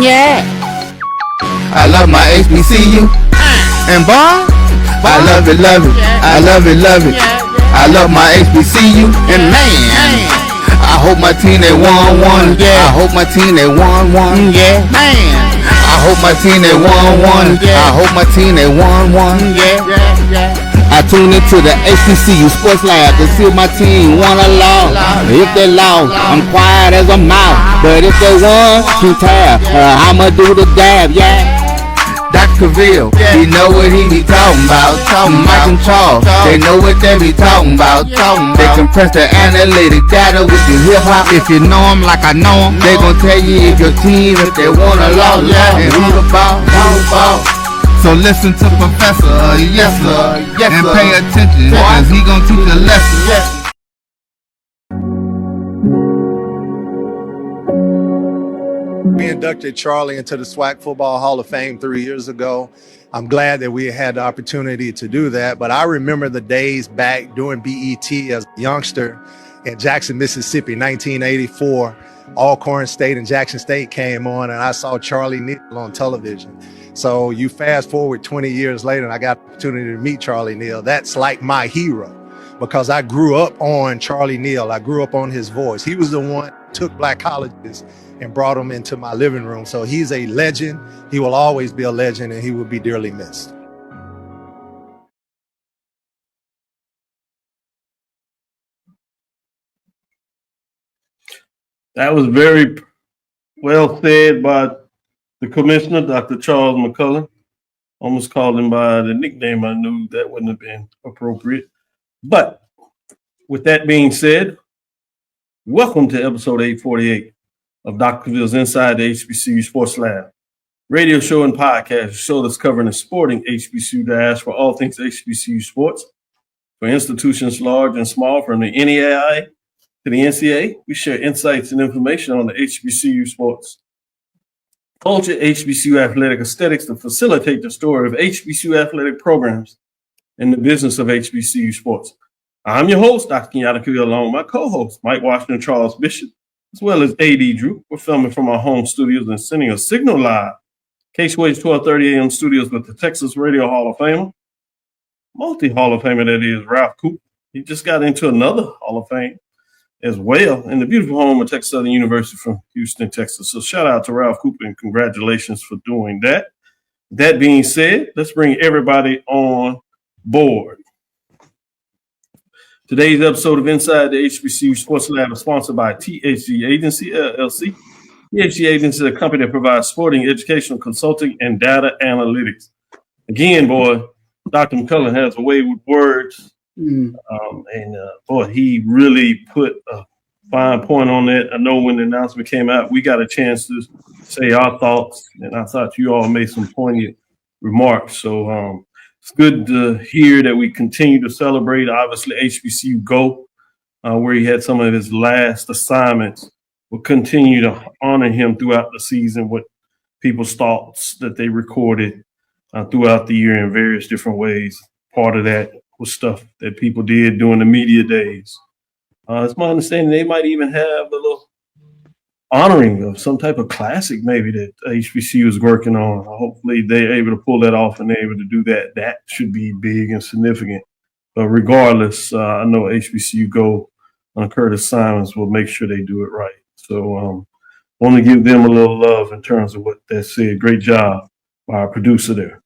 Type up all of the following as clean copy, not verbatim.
yeah. I love my HBCU. And boy, I love it, love it. I love it, love it. I love my HBCU. And man, I hope my team they won. I hope my team they won. Yeah, man. I hope my team they won. I hope my team they won. Yeah. I tune into the HBCU Sports Lab to see if my team won or lost. If they lost, I'm quiet as a mouse. But if they won, keep tab. I'ma do the dab, yeah. Dr. Cavil, he know what he be talking about. Mike and Charles, they know what they be talking about. They compress the analytic data with the hip hop. If you know them like I know them, they gon' tell you if your team, if they won or lost, and who the ball. So listen to Professor, yes sir, and pay attention, cause he gon' teach a lesson. We inducted Charlie into the SWAC Football Hall of Fame 3 years ago. I'm glad that we had the opportunity to do that, but I remember the days back doing BET as a youngster in Jackson, Mississippi, 1984. Alcorn State and Jackson State came on, and I saw Charlie Neal on television. So you fast forward 20 years later, and I got the opportunity to meet Charlie Neal. That's like my hero, because I grew up on Charlie Neal. I grew up on his voice. He was the one who took black colleges and brought them into my living room. So he's a legend. He will always be a legend, and he will be dearly missed. That was very well said by the commissioner, Dr. Charles McCullough. Almost called him by the nickname. I knew that wouldn't have been appropriate. But with that being said, welcome to episode 848 of Dr. Cavil's Inside the HBCU Sports Lab, radio show and podcast, a show that's covering the sporting HBCU diaspora for all things HBCU sports, for institutions large and small, from the NAIA to the NCAA. We share insights and information on the HBCU sports culture, HBCU athletic aesthetics to facilitate the story of HBCU athletic programs and the business of HBCU sports. I'm your host, Dr. Kenyatta Cavil, along with my co-host, Mike Washington, Charles Bishop, as well as A.D. Drew. We're filming from our home studios and sending a signal live. Case-Wade's 12:30 a.m. studios with the Texas Radio Hall of Famer, multi-Hall of Famer that is, Ralph Cooper. He just got into another Hall of Fame as well in the beautiful home of Texas Southern University from Houston, Texas. So shout out to Ralph Cooper and congratulations for doing that. That being said, let's bring everybody on board. Today's episode of Inside the HBCU Sports Lab is sponsored by THG Agency, LLC. THG Agency is a company that provides sporting, educational, consulting, and data analytics. Again, boy, Dr. McCullough has a way with words. Boy, he really put a fine point on that. I know when the announcement came out, we got a chance to say our thoughts, and I thought you all made some poignant remarks. So it's good to hear that we continue to celebrate, obviously, HBCU Go, where he had some of his last assignments. We'll continue to honor him throughout the season with people's thoughts that they recorded throughout the year in various different ways. Part of that was stuff that people did during the media days. It's my understanding they might even have a little honoring of some type of classic maybe that HBCU is working on. Hopefully they're able to pull that off and they're able to do that. That should be big and significant. But regardless, I know HBCU Go on Curtis Simons will make sure they do it right. So want to give them a little love in terms of what they said. Great job by our producer there.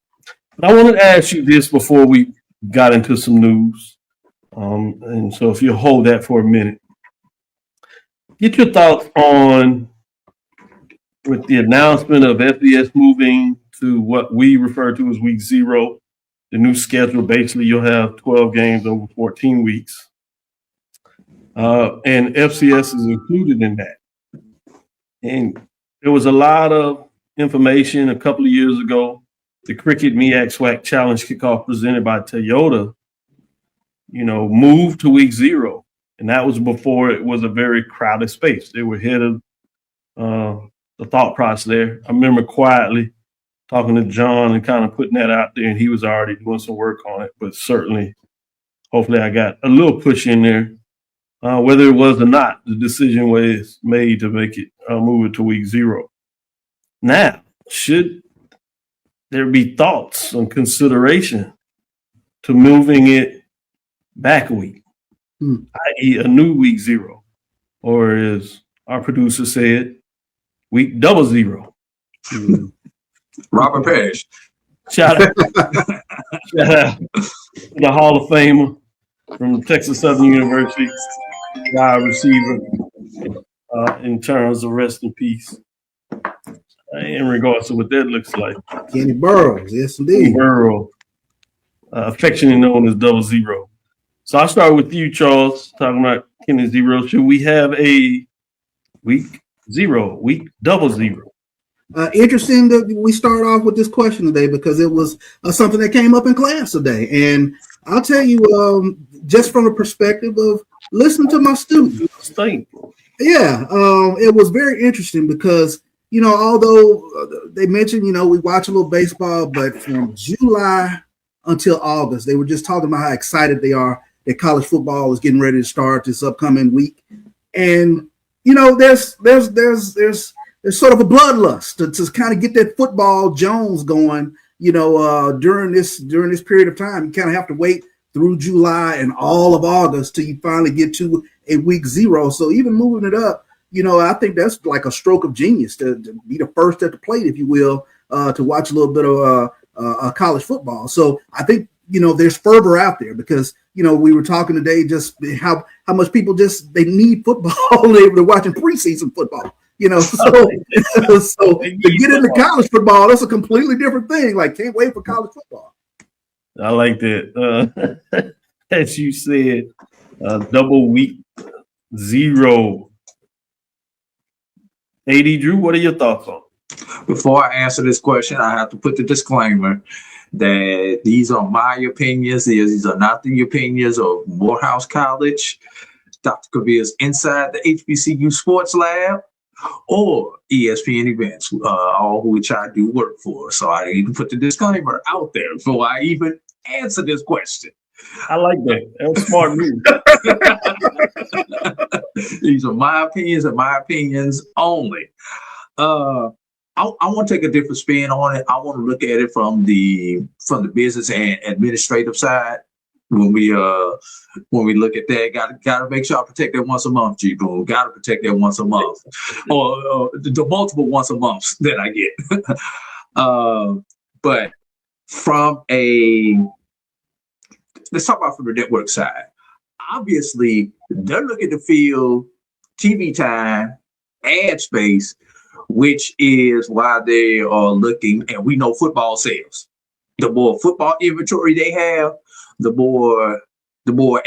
But I want to ask you this before we got into some news. And so if you hold that for a minute, get your thoughts on, with the announcement of FBS moving to what we refer to as week 0, the new schedule. Basically, you'll have 12 games over 14 weeks. And FCS is included in that. And there was a lot of information a couple of years ago. The Cricket MEAC SWAC Challenge Kickoff presented by Toyota, moved to week 0. And that was before it was a very crowded space. They were ahead of the thought process there. I remember quietly talking to John and kind of putting that out there, and he was already doing some work on it. But certainly, hopefully I got a little push in there. Whether it was or not, the decision was made to make it move it to week 0. Now, should there be thoughts and consideration to moving it back a week, i.e. a new week 0, or as our producer said, week 00? Robert Parrish. Shout out to the Hall of Famer from Texas Southern University, wide receiver, in terms of rest in peace. In regards to what that looks like. Kenny Burroughs, yes Kenny indeed. Burrow, affectionately known as 00. So I'll start with you, Charles, talking about Kenny 0. Should we have a week 0, week 00? Interesting that we start off with this question today because it was something that came up in class today. And I'll tell you, just from the perspective of listening to my students. Yeah, it was very interesting because, although they mentioned, we watch a little baseball, but from July until August, they were just talking about how excited they are that college football is getting ready to start this upcoming week. And, there's sort of a bloodlust to kind of get that football Jones going, during this period of time. You kind of have to wait through July and all of August till you finally get to a week 0. So even moving it up, I think that's like a stroke of genius to be the first at the plate, if you will, to watch a little bit of college football. So I think, there's fervor out there because, we were talking today just how much people they need football. They're watching preseason football. So to get into college football, that's a completely different thing. Like, can't wait for college football. I like that. As you said, double week 0. AD Drew, what are your thoughts on? Before I answer this question, I have to put the disclaimer that these are my opinions. These are not the opinions of Morehouse College, Dr. Cavil's Inside the HBCU Sports Lab, or ESPN Events, all which I do work for. So I need to put the disclaimer out there before I even answer this question. I like that. That was smart move. These are my opinions and my opinions only. I want to take a different spin on it. I want to look at it from the business and administrative side. When we look at that, gotta make sure I protect that once a month, G Boom. Gotta protect that once a month, or the multiple once a months that I get. But let's talk about from the network side. Obviously, they're looking to fill TV time, ad space, which is why they are looking. And we know football sales. The more football inventory they have, the more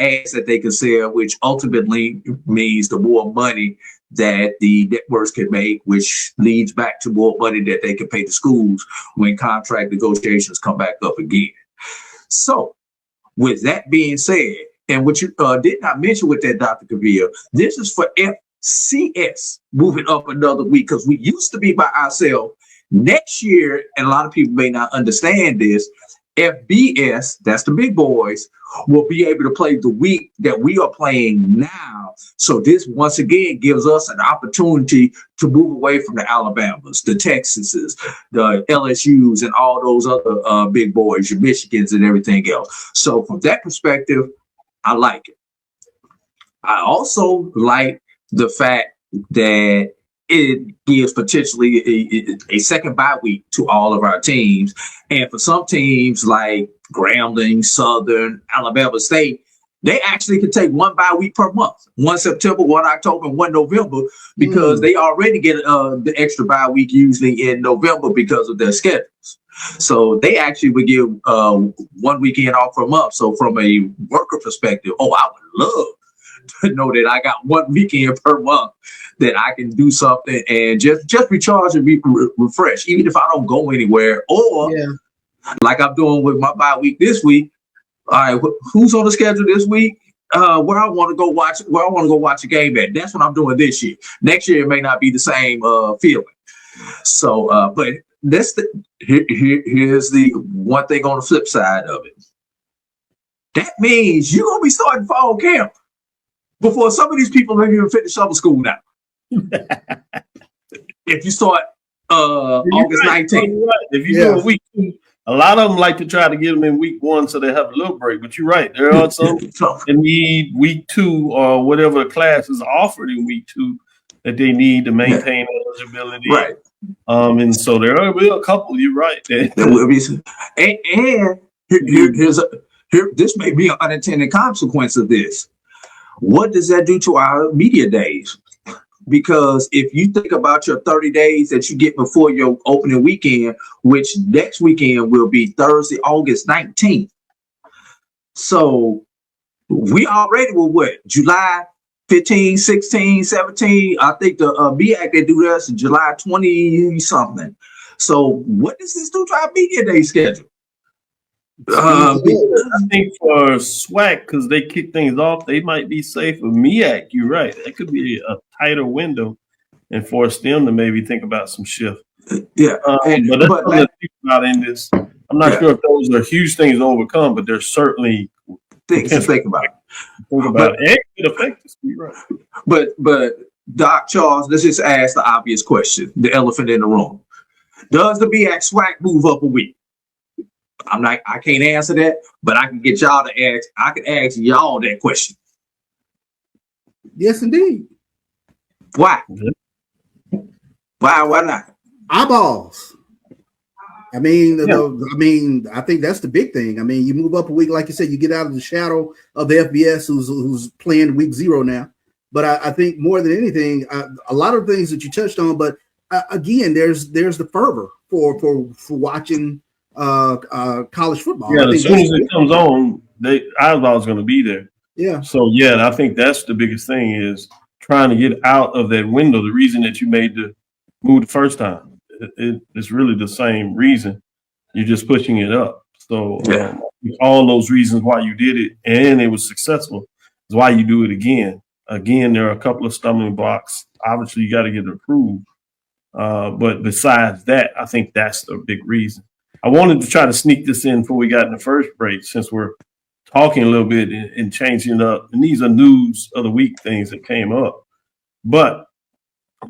ads that they can sell, which ultimately means the more money that the networks can make, which leads back to more money that they can pay the schools when contract negotiations come back up again. So with that being said, and what you did not mention with that, Dr. Cavil, this is for FCS moving up another week because we used to be by ourselves. Next year, and a lot of people may not understand this, FBS, that's the big boys, will be able to play the week that we are playing now. So this once again gives us an opportunity to move away from the Alabamas, the Texases, the LSUs, and all those other big boys, your Michigans and everything else. So from that perspective, I like it. I also like the fact that it gives potentially a second bye week to all of our teams. And for some teams like Grambling, Southern, Alabama State, they actually can take one bye week per month, 1 September, 1 October, and 1 November, because they already get the extra bye week usually in November because of their schedules. So they actually would give 1 weekend off per month. So from a worker perspective, I would love to know that I got 1 weekend per month that I can do something and just recharge and be refreshed, even if I don't go anywhere, or like I'm doing with my bye week this week. All right, who's on the schedule this week? Where I want to go watch a game at. That's what I'm doing this year. Next year it may not be the same feeling. So, but here's the one thing on the flip side of it. That means you're gonna be starting fall camp before some of these people maybe even finish summer school now. If you start August 19th. You're right. If you do a week 2, a lot of them like to try to get them in week 1 so they have a little break. But you're right. There are some that need week 2 or whatever class is offered in week 2 that they need to maintain eligibility. Right. And so there will be a couple. You're right. There will be some, and here, this may be an unintended consequence of this. What does that do to our media days? Because if you think about your 30 days that you get before your opening weekend, which next weekend will be Thursday, August 19th. So we already were what? July 15, 16, 17. I think the MEAC, they do this in July 20 something. So what does this do to our media day schedule? I think for SWAC, because they kick things off, they might be safe. With MEAC, you're right. That could be a tighter window and force them to maybe think about some shift. Yeah. But that's something to think about in this. I'm not sure if those are huge things to overcome, but there's certainly things to think about. It could affect us. You're right. But Doc Charles, let's just ask the obvious question, the elephant in the room. Does the MEAC SWAC move up a week? I can't answer that, but I can get y'all to ask. I can ask y'all that question. Yes, indeed. Why? Why not? Eyeballs. I mean, I think that's the big thing. I mean, you move up a week, like you said, you get out of the shadow of the FBS, who's playing week 0 now. But I think more than anything, a lot of things that you touched on. But again, there's the fervor for watching college football. Yeah, as soon as it comes on, eyeballs going to be there. Yeah. So I think that's the biggest thing is trying to get out of that window. The reason that you made the move the first time, it's really the same reason. You're just pushing it up. So all those reasons why you did it and it was successful is why you do it again. Again, there are a couple of stumbling blocks. Obviously, you got to get it approved. But besides that, I think that's the big reason. I wanted to try to sneak this in before we got in the first break, since we're talking a little bit and changing up. And these are news of the week things that came up. But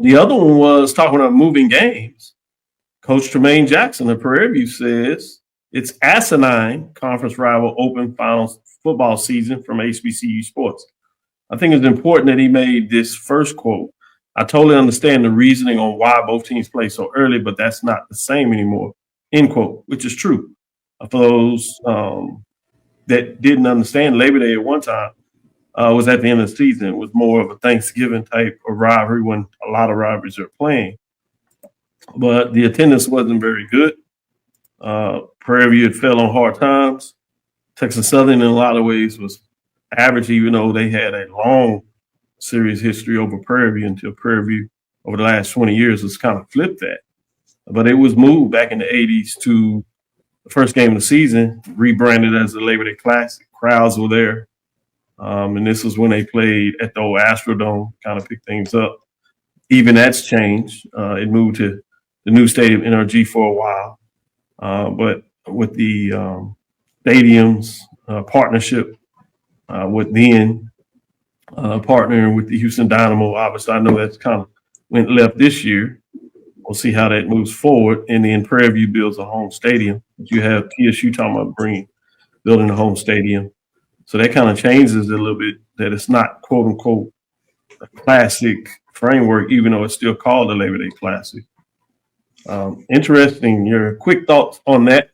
the other one was talking about moving games. Coach Tremaine Jackson of Prairie View says it's asinine conference rival open finals football season from HBCU Sports. I think it's important that he made this first quote. I totally understand the reasoning on why both teams play so early, but that's not the same anymore. End quote, which is true. For those that didn't understand, Labor Day at one time was at the end of the season. It was more of a Thanksgiving type of rivalry when a lot of rivalries are playing. But the attendance wasn't very good. Prairie View had fell on hard times. Texas Southern, in a lot of ways, was average, even though they had a long serious history over Prairie View until Prairie View over the last 20 years has kind of flipped that. But it was moved back in the 80s to the first game of the season, rebranded as the Labor Day Classic. Crowds were there. And this was when they played at the old Astrodome, kind of picked things up. Even that's changed. It moved to the new stadium, NRG, for a while. But with the stadiums partnership with then partnering with the Houston Dynamo, obviously I know that's kind of went left this year. We'll see how that moves forward. And then Prairie View builds a home stadium. You have TSU talking about building a home stadium. So that kind of changes it a little bit, that it's not, quote unquote, a classic framework, even though it's still called the Labor Day Classic. Interesting. Your quick thoughts on that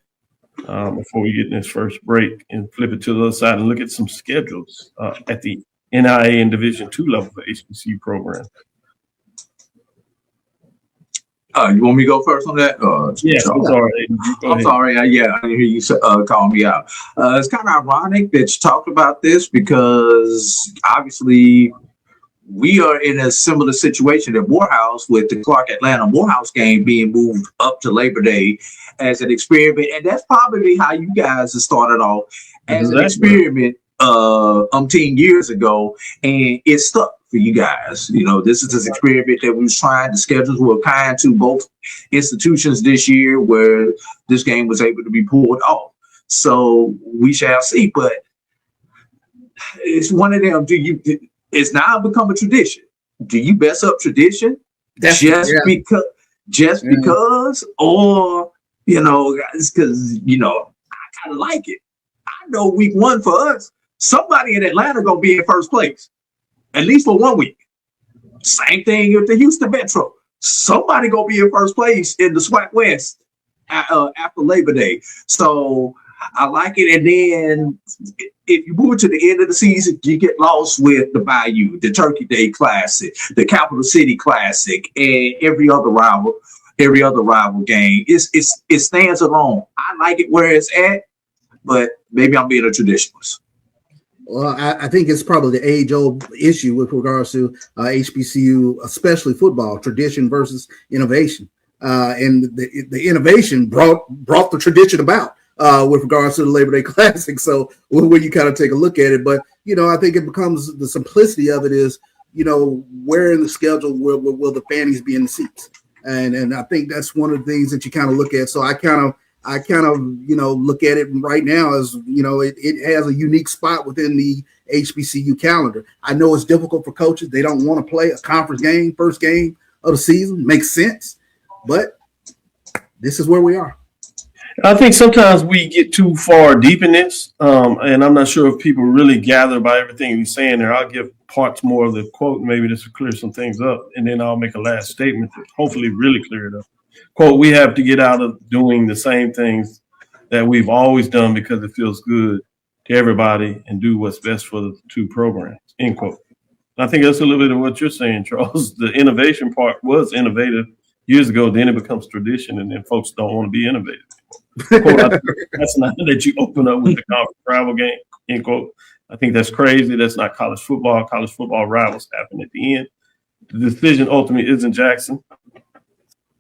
before we get in this first break and flip it to the other side and look at some schedules at the NIA and Division II level for HBCU program. You want me to go first on that? Yes, I'm sorry. I'm sorry. I didn't hear you call me out. It's kind of ironic that you talked about this because obviously we are in a similar situation at Morehouse with the Clark Atlanta Morehouse game being moved up to Labor Day as an experiment. And that's probably how you guys have started off as an experiment umpteen years ago. And it stuck for you guys. You know, this is this experiment that we was trying. The schedules were kind to both institutions this year where this game was able to be pulled off. So we shall see. But it's one of them. It's now become a tradition. Do you mess up tradition because just because, or, it's because, I kind of like it. I know week 1 for us, somebody in Atlanta going to be in first place, at least for 1 week. Same thing with the Houston Metro. Somebody going to be in first place in the SWAC West after Labor Day. So I like it. And then if you move to the end of the season, you get lost with the Bayou, the Turkey Day Classic, the Capital City Classic, and every other rival game. It stands alone. I like it where it's at, but maybe I'm being a traditionalist. Well, I think it's probably the age-old issue with regards to HBCU, especially football, tradition versus innovation. And the innovation brought the tradition about with regards to the Labor Day Classic. So when you kind of take a look at it, but, I think it becomes the simplicity of it is, where in the schedule will the fannies be in the seats? And I think that's one of the things that you kind of look at. So I kind of, look at it right now as, it has a unique spot within the HBCU calendar. I know it's difficult for coaches. They don't want to play a conference game, first game of the season. Makes sense. But this is where we are. I think sometimes we get too far deep in this, and I'm not sure if people really gather by everything he's saying there. I'll give parts more of the quote, maybe this will clear some things up, and then I'll make a last statement to hopefully really clear it up. Quote, we have to get out of doing the same things that we've always done because it feels good to everybody and do what's best for the two programs, end quote. I think that's a little bit of what you're saying, Charles. The innovation part was innovative years ago, then it becomes tradition, and then folks don't want to be innovative. Quote, that's not that you open up with the conference travel game, end quote. I think that's crazy. That's not college football. College football rivals happen at the end. The decision ultimately isn't Jackson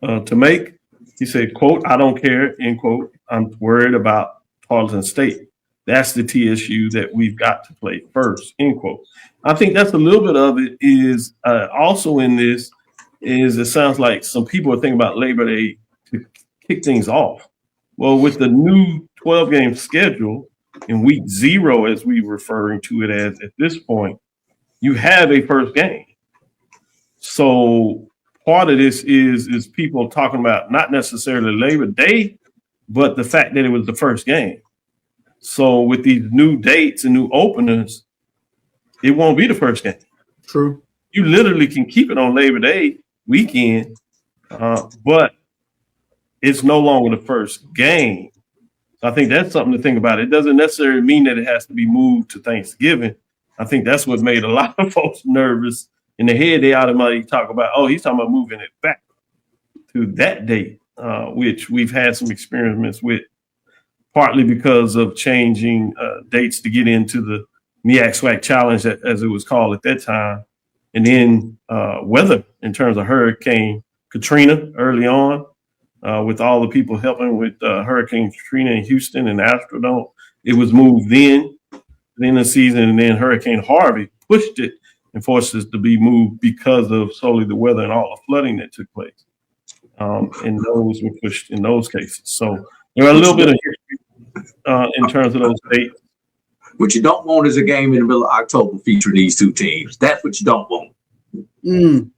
to make. He said, quote, I don't care, end quote. I'm worried about Tarleton State. That's the TSU that we've got to play first, end quote. I think that's a little bit of it is also in this is it sounds like some people are thinking about Labor Day to kick things off. Well, with the new 12-game schedule in week 0, as we're referring to it as at this point, you have a first game. So part of this is people talking about not necessarily Labor Day, but the fact that it was the first game. So with these new dates and new openers, it won't be the first game. True. You literally can keep it on Labor Day weekend, but it's no longer the first game. So I think that's something to think about. It doesn't necessarily mean that it has to be moved to Thanksgiving. I think that's what made a lot of folks nervous. In the head, they automatically talk about, oh, he's talking about moving it back to that date, which we've had some experiments with, partly because of changing dates to get into the MEAC SWAC challenge, as it was called at that time. And then weather in terms of Hurricane Katrina early on, with all the people helping with Hurricane Katrina in Houston and Astrodome. It was moved then the season, and then Hurricane Harvey pushed it and forced us to be moved because of solely the weather and all the flooding that took place. And those were pushed in those cases. So there are a little bit of history in terms of those dates. What you don't want is a game in the middle of October featuring these two teams. That's what you don't want.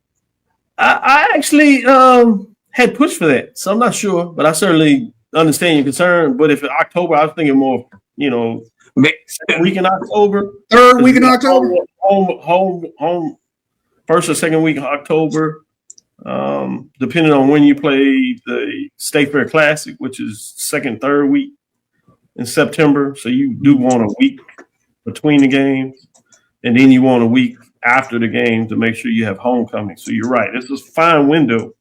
I actually had pushed for that, so I'm not sure, but I certainly understand your concern. But if it's October, I was thinking more, second week in October, third week in October, home, first or second week in October, depending on when you play the State Fair Classic, which is second, third week in September. So you do want a week between the games, and then you want a week after the game to make sure you have homecoming. So you're right. It's a fine window.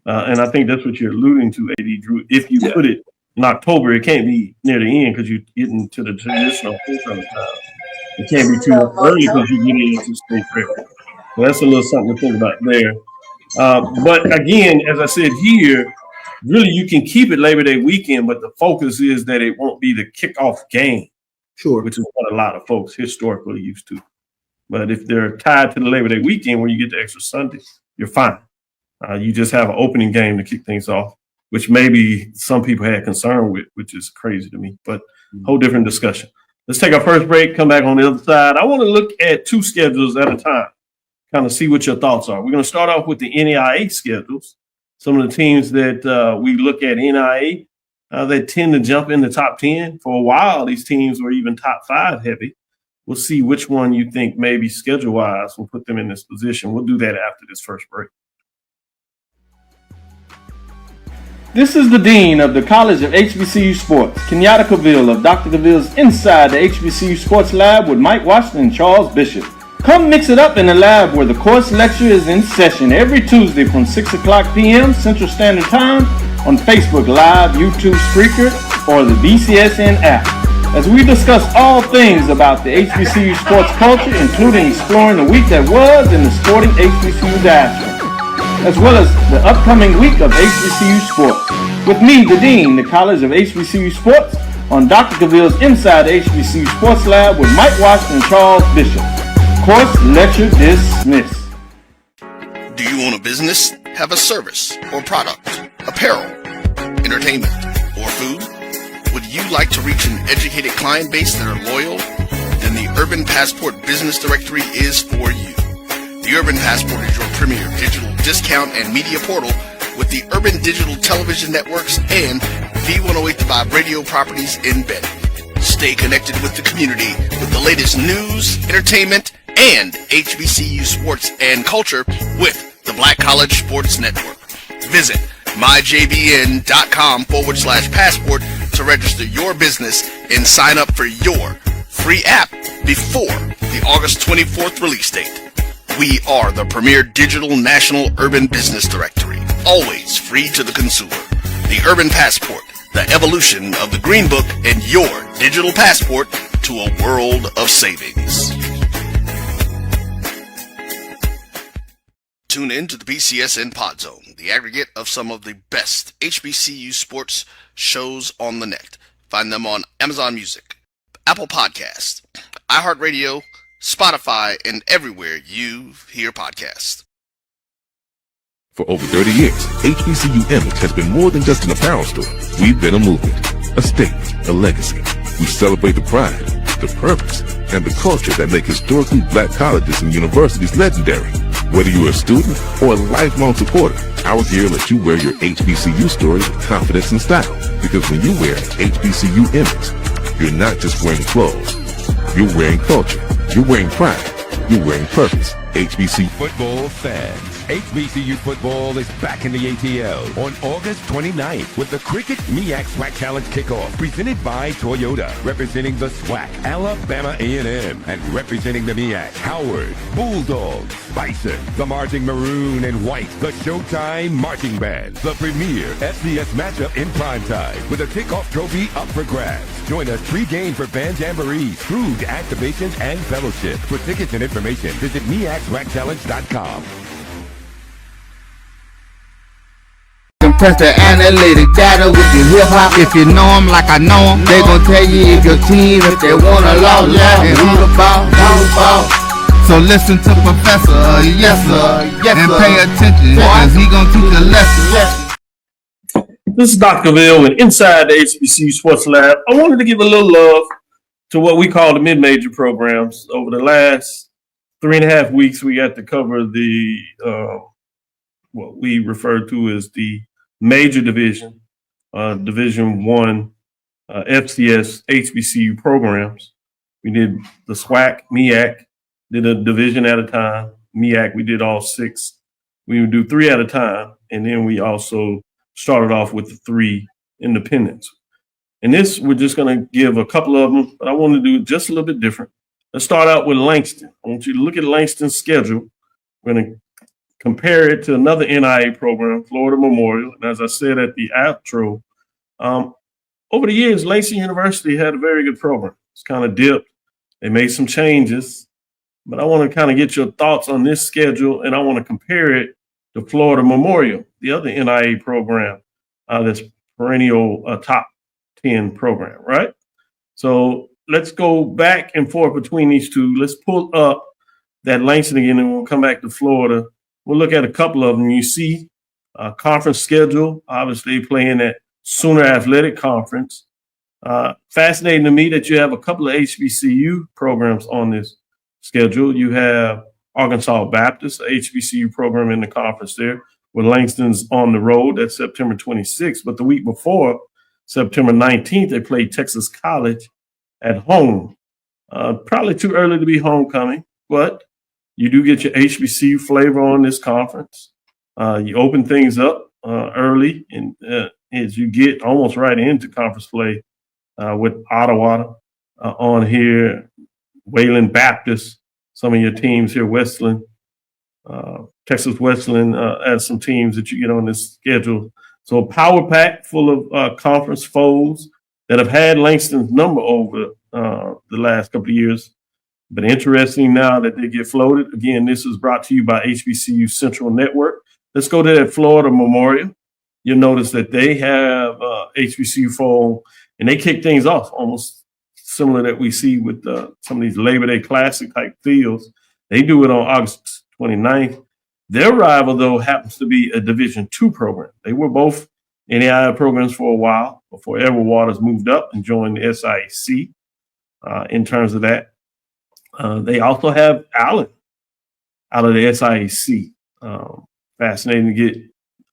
And I think that's what you're alluding to, AD Drew. If you put it in October, it can't be near the end because you're getting to the traditional homecoming time. It can't be too early because you're getting into State Fair. So that's a little something to think about there. But again, as I said here, really you can keep it Labor Day weekend, but the focus is that it won't be the kickoff game, sure, which is what a lot of folks historically used to. But if they're tied to the Labor Day weekend where you get the extra Sunday, you're fine. You just have an opening game to kick things off, which maybe some people had concern with, which is crazy to me, but whole different discussion. Let's take our first break, come back on the other side. I want to look at two schedules at a time, kind of see what your thoughts are. We're going to start off with the NAIA schedules, some of the teams that we look at NIA that tend to jump in the top 10. For a while, these teams were even top 5 heavy. We'll see which one you think maybe schedule-wise will put them in this position. We'll do that after this first break. This is the Dean of the College of HBCU Sports, Kenyatta Cavil of Dr. Cavil's Inside the HBCU Sports Lab with Mike Washington and Charles Bishop. Come mix it up in the lab where the course lecture is in session every Tuesday from 6 o'clock p.m. Central Standard Time on Facebook Live, YouTube Spreaker, or the BCSN app, as we discuss all things about the HBCU sports culture, including exploring the week that was in the sporting HBCU diaspora, as well as the upcoming week of HBCU sports. With me, the Dean, the College of HBCU Sports, on Dr. Cavil's Inside the HBCU Sports Lab with Mike Washington and Charles Bishop. Course lecture dismissed. Do you own a business, have a service or product, apparel, entertainment, or food? Would you like to reach an educated client base that are loyal? Then the Urban Passport Business Directory is for you. The Urban Passport is your premier digital discount and media portal with the Urban Digital Television Networks and V1085 radio properties embedded. Stay connected with the community with the latest news, entertainment, and HBCU sports and culture with the Black College Sports Network. Visit myjbn.com/passport to register your business and sign up for your free app before the August 24th release date. We are the premier digital national urban business directory, always free to the consumer. The Urban Passport, the evolution of the Green Book and your digital passport to a world of savings. Tune in to the BCSN Pod Zone, the aggregate of some of the best HBCU sports shows on the net. Find them on Amazon Music, Apple Podcasts, iHeartRadio, Spotify, and everywhere you hear podcasts. For over 30 years, HBCU Image has been more than just an apparel store. We've been a movement, a statement, a legacy. We celebrate the pride, the purpose, and the culture that make historically black colleges and universities legendary. Whether you're a student or a lifelong supporter, our gear lets you wear your HBCU story with confidence and style. Because when you wear HBCU Image, you're not just wearing clothes. You're wearing culture. You're wearing pride. You're wearing purpose. HBCU football fans. HBCU football is back in the ATL on August 29th with the Cricket MEAC SWAC Challenge Kickoff presented by Toyota, representing the SWAC, Alabama A&M, and representing the MEAC, Howard, Bulldogs, Bison, the Marching Maroon and White, the Showtime Marching Band, the premier FCS matchup in primetime with a Kickoff trophy up for grabs. Join us pre-game for band jamborees, food, activations, and fellowship. For tickets and information, visit MEACSWACChallenge.com. Compress the analytic data with your hip hop. If you know them like I know them, they gon' tell you if your team, if they wanna lose, and who the ball. So listen to Professor, yes sir, and pay attention, cause he gon' teach a lesson. This is Dr. Cavil with Inside the HBCU Sports Lab. I wanted to give a little love to what we call the mid-major programs. Over the last 3.5 weeks, we got to cover the what we refer to as the major division, Division I FCS HBCU programs. We did the SWAC, MEAC, did a division at a time. MEAC, we did all 6. We would do 3 at a time, and then we also started off with the 3 independents. And this, we're just going to give a couple of them, but I want to do it just a little bit different. Let's start out with Langston. I want you to look at Langston's schedule. We're going to compare it to another NIA program, Florida Memorial. And as I said at the outro, over the years, Langston University had a very good program. It's kind of dipped. They made some changes, but I want to kind of get your thoughts on this schedule, and I want to compare it to Florida Memorial, the other NIA program that's perennial top 10 program, right? So let's go back and forth between these two. Let's pull up that Langston again, and we'll come back to Florida. We'll look at a couple of them. You see conference schedule, obviously playing at Sooner Athletic Conference. Fascinating to me that you have a couple of HBCU programs on this schedule. You have Arkansas Baptist, a HBCU program in the conference there, where Langston's on the road. That's September 26th. But the week before, September 19th, they played Texas College at home. Probably too early to be homecoming, but you do get your HBCU flavor on this conference. You open things up early, and as you get almost right into conference play with Ottawa on here, Wayland Baptist, some of your teams here, Westland, Texas Westland has some teams that you get on this schedule. So a power pack full of conference foes that have had Langston's number over the last couple of years. But interesting now that they get floated. Again, this is brought to you by HBCU Central Network. Let's go to that Florida Memorial. You'll notice that they have HBCU fall, and they kick things off almost similar that we see with some of these Labor Day Classic type fields. They do it on August 29th. Their rival, though, happens to be a Division II program. They were both NAIA programs for a while before Edward Waters moved up and joined the SIAC in terms of that. They also have Allen out of the SIAC. Fascinating to get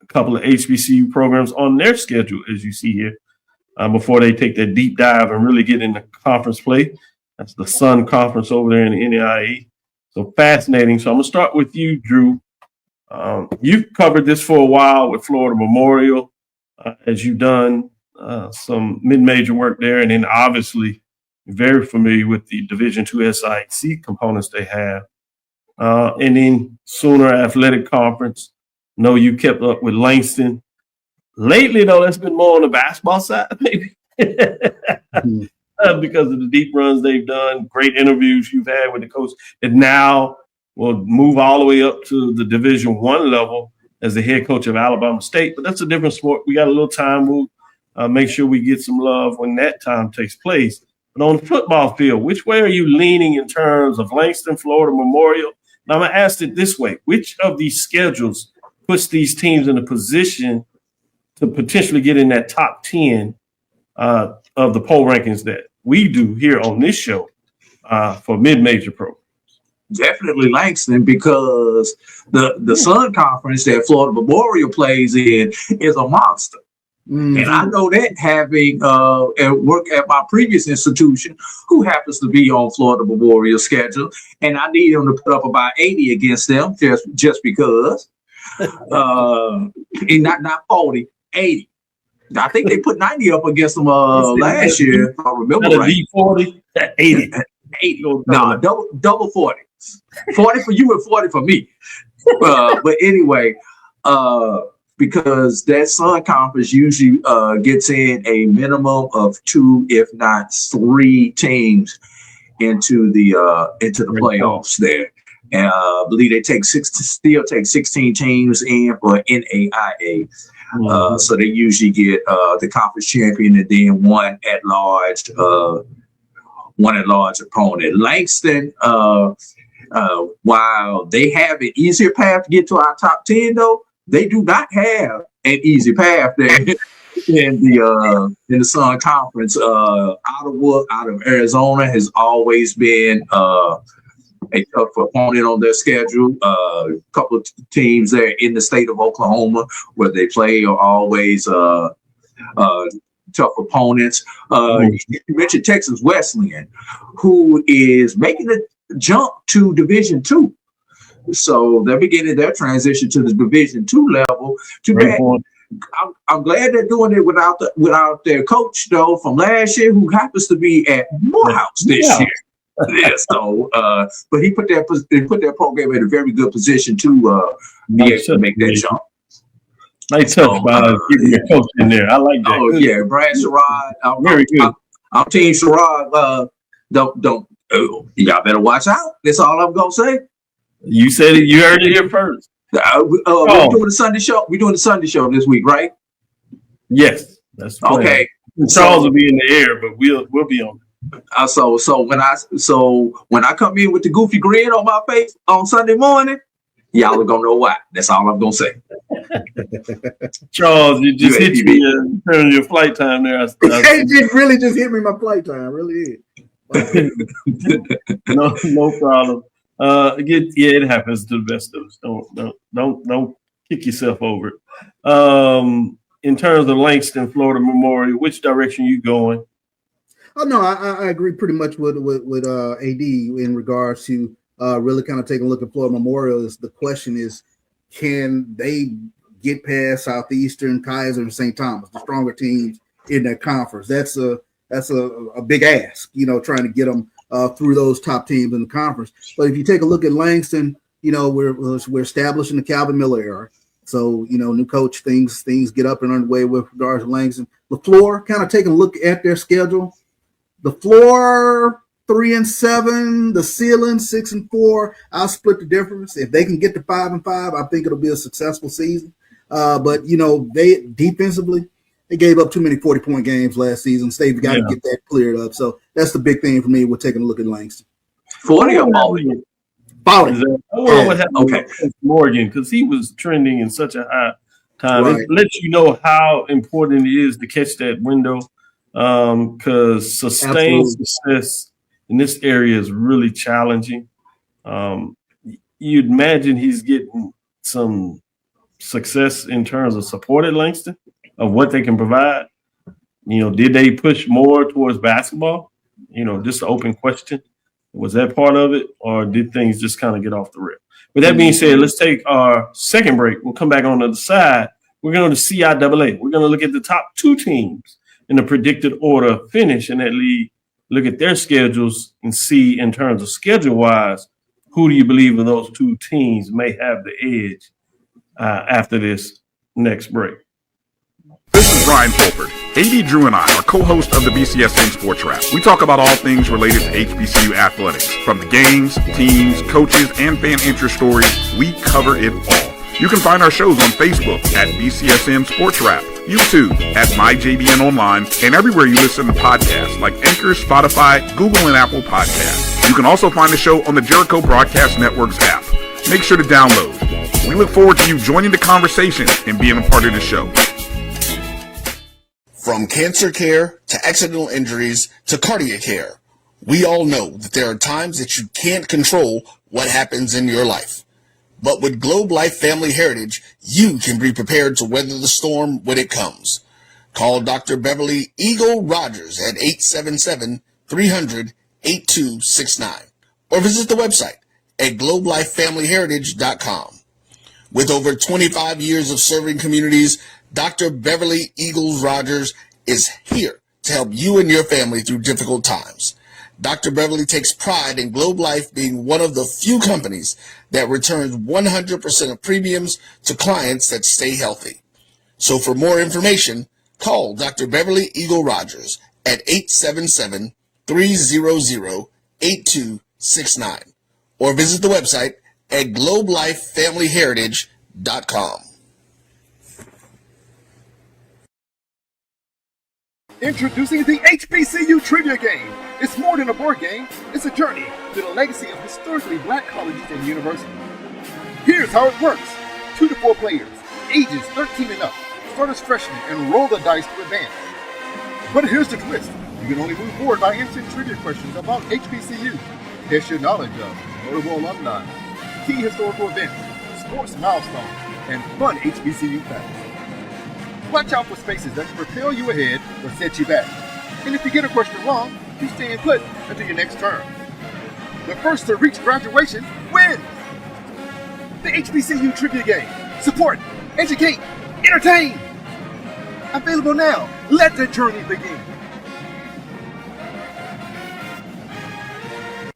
a couple of HBCU programs on their schedule, as you see here, before they take that deep dive and really get into conference play. That's the Sun Conference over there in the NAIA. So fascinating. So I'm going to start with you, Drew. You've covered this for a while with Florida Memorial, as you've done some mid-major work there, and then obviously very familiar with the Division II SIC components they have. And then Sooner Athletic Conference. Know you kept up with Langston. Lately, though, that's been more on the basketball side, maybe. Because of the deep runs they've done, great interviews you've had with the coach, and now will move all the way up to the Division I level as the head coach of Alabama State. But that's a different sport. We got a little time. We'll make sure we get some love when that time takes place. But on the football field, which way are you leaning in terms of Langston, Florida Memorial? Now, I'm going to ask it this way. Which of these schedules puts these teams in a position to potentially get in that top 10 of the poll rankings that we do here on this show for mid-major programs? Definitely Langston, because the Sun Conference that Florida Memorial plays in is a monster. Mm-hmm. And I know that, having work at my previous institution, who happens to be on Florida Memorial schedule, and I need them to put up about 80 against them just because. Not 40, 80. I think they put 90 up against them last year, if I remember right. 40, 80. 80. No, double 40. 40 for you and 40 for me. But anyway, because that Sun Conference usually gets in a minimum of 2, if not 3 teams into the playoffs there. And I believe they still take 16 teams in for NAIA. Mm-hmm. So they usually get the conference champion and then one at large opponent. Langston, while they have an easier path to get to our top 10, though, they do not have an easy path there in the Sun Conference. Ottawa, out of Arizona, has always been a tough opponent on their schedule. A couple of teams there in the state of Oklahoma where they play are always tough opponents. You mentioned Texas Wesleyan, who is making a jump to Division II. So they're beginning their transition to the Division II level. Too bad. I'm glad they're doing it without their coach, though, from last year, who happens to be at Morehouse this year. Yeah, so but he put that program in a very good position to be able to make that jump. Nice touch by keeping your coach in there. I like that. Oh yeah, Brad Sherrod. Very good. I'm Team Sherrod. Don't y'all better watch out. That's all I'm gonna say. You said it. You heard it here first. We're doing the Sunday show. We're doing the Sunday show this week, right? Yes, that's the plan. Okay. Charles will be in the air, but we'll be on. So when I come in with the goofy grin on my face on Sunday morning, y'all are gonna know why. That's all I'm gonna say. Charles, you just hit me during your flight time there. It really just hit me my flight time. Really is. No problem. It happens to the best of us. Don't kick yourself over it. In terms of Langston, Florida Memorial, which direction you going? Oh no, I agree pretty much with AD in regards to really kind of taking a look at Florida Memorial. The question is, can they get past Southeastern, Kaiser, and St. Thomas, the stronger teams in that conference? That's a big ask, trying to get them through those top teams in the conference. But if you take a look at Langston, we're establishing the Calvin Miller era. So, new coach, things get up and underway with regards to Langston. The floor, kind of taking a look at their schedule. The floor 3-7, the ceiling 6-4. I'll split the difference. If they can get to 5-5, I think it'll be a successful season. But they defensively, they gave up too many 40-point games last season. So they've got to get that cleared up. So that's the big thing for me. We're taking a look at Langston. 40 or Bowling? I wonder what happened with Morgan, because he was trending in such a high time. Right. It lets you know how important it is to catch that window, because sustained success in this area is really challenging. You'd imagine he's getting some success in terms of support at Langston, of what they can provide. Did they push more towards basketball? Just an open question. Was that part of it, or did things just kind of get off the rip? With that being said, let's take our second break. We'll come back on the other side. We're going to CIAA. We're going to look at the top two teams in the predicted order of finish in that league, look at their schedules, and see in terms of schedule-wise, who do you believe of those two teams may have the edge after this next break. This is Brian Fulford. AD Drew and I are co-hosts of the BCSN Sports Lab. We talk about all things related to HBCU athletics. From the games, teams, coaches, and fan interest stories, we cover it all. You can find our shows on Facebook at BCSN Sports Lab, YouTube at MyJBN Online, and everywhere you listen to podcasts like Anchor, Spotify, Google, and Apple Podcasts. You can also find the show on the Jericho Broadcast Network's app. Make sure to download. We look forward to you joining the conversation and being a part of the show. From cancer care to accidental injuries to cardiac care, we all know that there are times that you can't control what happens in your life. But with Globe Life Family Heritage, you can be prepared to weather the storm when it comes. Call Dr. Beverly Eagle Rogers at 877-300-8269 or visit the website at globelifefamilyheritage.com. With over 25 years of serving communities, Dr. Beverly Eagles Rogers is here to help you and your family through difficult times. Dr. Beverly takes pride in Globe Life being one of the few companies that returns 100% of premiums to clients that stay healthy. So for more information, call Dr. Beverly Eagle Rogers at 877-300-8269 or visit the website at globelifefamilyheritage.com. Introducing the HBCU Trivia Game. It's more than a board game, it's a journey to the legacy of historically black colleges and universities. Here's how it works. 2 to 4 players, ages 13 and up, start as freshmen and roll the dice to advance. But here's the twist. You can only move forward by answering trivia questions about HBCU. Test your knowledge of notable alumni, key historical events, sports milestones, and fun HBCU facts. Watch out for spaces that can propel you ahead or set you back. And if you get a question wrong, you stay put until your next turn. The first to reach graduation wins! The HBCU Trivia Game. Support, educate, entertain! Available now. Let the journey begin.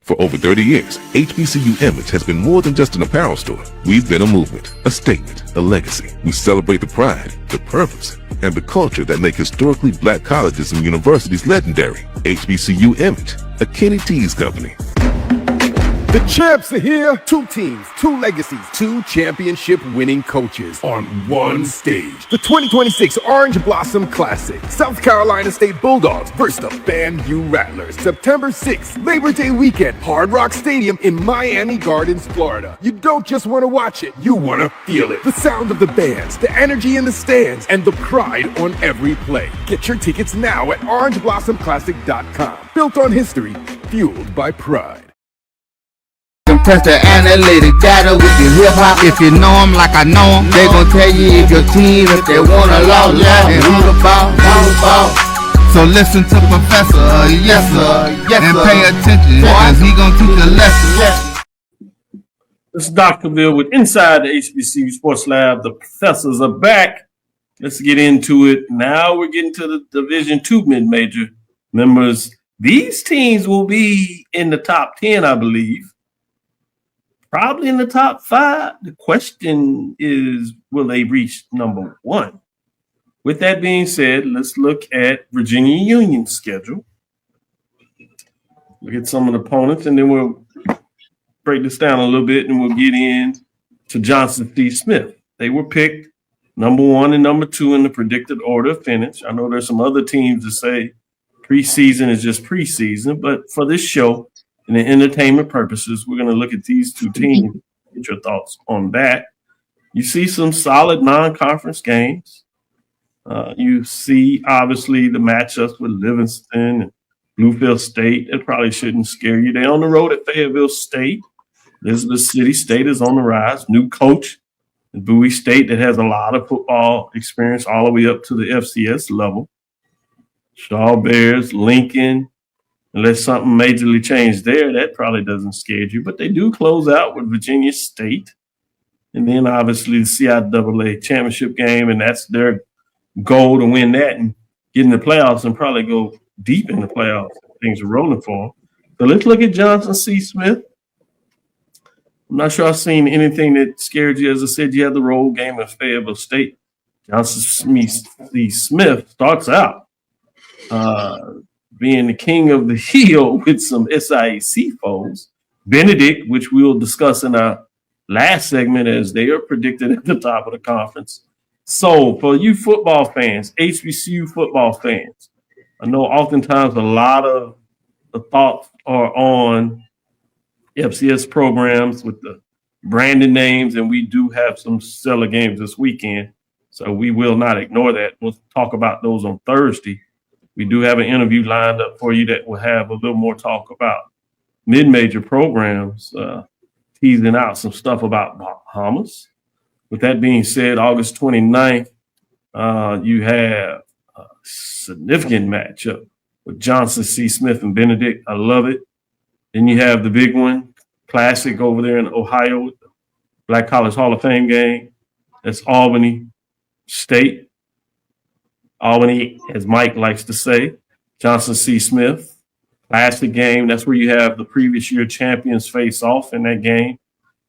For over 30 years, HBCU Image has been more than just an apparel store. We've been a movement, a statement, a legacy. We celebrate the pride, the purpose, and the culture that make historically black colleges and universities legendary. HBCU Image, a Kenny T's company. The champs are here. 2 teams, 2 legacies, 2 championship-winning coaches on one stage. The 2026 Orange Blossom Classic. South Carolina State Bulldogs versus the FAMU Rattlers. September 6th, Labor Day weekend, Hard Rock Stadium in Miami Gardens, Florida. You don't just want to watch it, you want to feel it. The sound of the bands, the energy in the stands, and the pride on every play. Get your tickets now at orangeblossomclassic.com. Built on history, fueled by pride. test the analytic data with your hip hop. If you know them like I know them, they gon' tell you if your team, if they wanna lose, and who the ball. So listen to Professor, yes sir, and pay attention, cause he gon' teach a lesson. This is Dr. Cavil with Inside the HBCU Sports Lab. The professors are back. Let's get into it. Now we're getting to the Division II mid-major members. These teams will be in the top 10, I believe. Probably in the top 5. The question is, will they reach number 1? With that being said, let's look at Virginia Union's schedule. Look at some of the opponents, and then we'll break this down a little bit, and we'll get in to Johnson C. Smith. They were picked number 1 and number 2 in the predicted order of finish. I know there's some other teams that say preseason is just preseason, but for this show and the entertainment purposes, we're going to look at these two teams. Get your thoughts on that. You see some solid non-conference games. You see, obviously, the matchups with Livingston and Bluefield State. That probably shouldn't scare you. They're on the road at Fayetteville State. Elizabeth City State is on the rise. New coach at Bowie State that has a lot of football experience all the way up to the FCS level. Shaw Bears, Lincoln, unless something majorly changed there, that probably doesn't scare you. But they do close out with Virginia State. And then, obviously, the CIAA championship game, and that's their goal to win that and get in the playoffs and probably go deep in the playoffs. Things are rolling for them. So let's look at Johnson C. Smith. I'm not sure I've seen anything that scared you. As I said, you had the road game with Fayetteville State. Johnson C. Smith starts out being the king of the hill with some SIAC foes. Benedict, which we'll discuss in our last segment, as they are predicted at the top of the conference. So for you football fans, HBCU football fans, I know oftentimes a lot of the thoughts are on FCS programs with the branded names, and we do have some stellar games this weekend, so we will not ignore that. We'll talk about those on Thursday. We do have an interview lined up for you that will have a little more talk about mid-major programs, teasing out some stuff about Bahamas. With that being said, August 29th, you have a significant matchup with Johnson C. Smith and Benedict. I love it. Then you have the big one, classic over there in Ohio, Black College Hall of Fame game. That's Albany State. Albany, as Mike likes to say, Johnson C. Smith. Classic game. That's where you have the previous year champions face off in that game.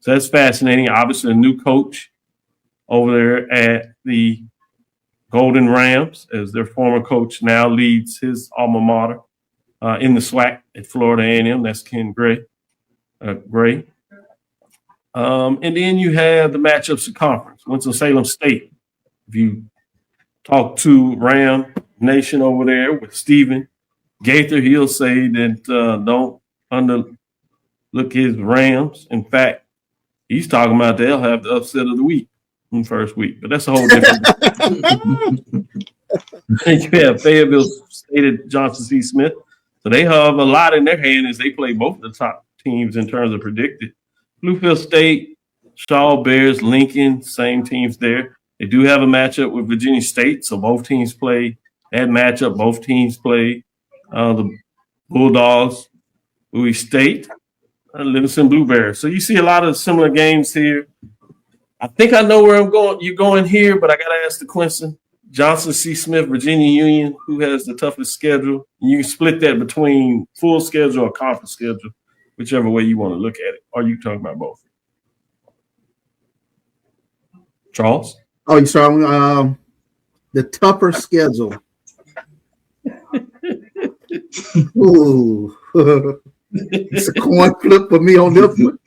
So that's fascinating. Obviously, a new coach over there at the Golden Rams, as their former coach now leads his alma mater in the SWAC at Florida A&M. That's Ken Gray. And then you have the matchups of conference. Winston-Salem State. If you talk to Ram Nation over there with Stephen Gaither, he'll say that don't underlook his Rams. In fact, he's talking about they'll have the upset of the week in the first week, but that's a whole different. You have Fayetteville State at Johnson C. Smith, so they have a lot in their hand as they play both of the top teams in terms of predicted. Bluefield State, Shaw Bears, Lincoln, same teams there. They do have a matchup with Virginia State, so both teams play that matchup. Both teams play the Bulldogs, Bowie State, Livingston Blue Bears. So you see a lot of similar games here. I think I know where I'm going. You're going here, but I got to ask the question. Johnson C. Smith, Virginia Union, who has the toughest schedule? And you can split that between full schedule or conference schedule, whichever way you want to look at it. Or you talking about both? Charles? Oh, you saw the tougher schedule. Ooh. It's a coin flip for me on this one.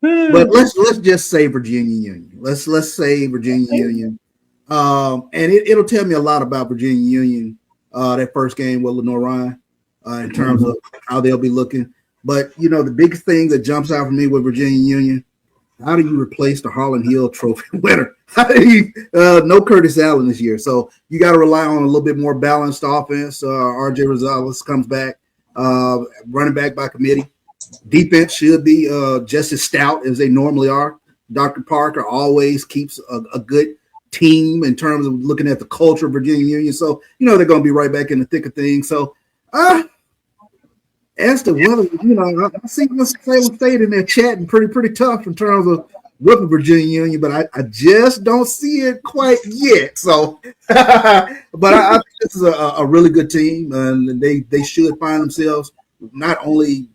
But let's just say Virginia Union. Let's say Virginia Union. And it'll tell me a lot about Virginia Union, that first game with Lenore Ryan, in terms of how they'll be looking. But, you know, the big thing that jumps out for me with Virginia Union, how do you replace the Harlan Hill Trophy winner? How do you, no Curtis Allen this year. So you got to rely on a little bit more balanced offense. RJ Rosales comes back. running back by committee. Defense should be just as stout as they normally are. Dr. Parker always keeps a good team in terms of looking at the culture of Virginia Union. So, they're going to be right back in the thick of things. So, as to whether, I see Mr. Salem State in there chatting pretty tough in terms of whipping Virginia Union, but I just don't see it quite yet. So, but I think this is a really good team, and they should find themselves not only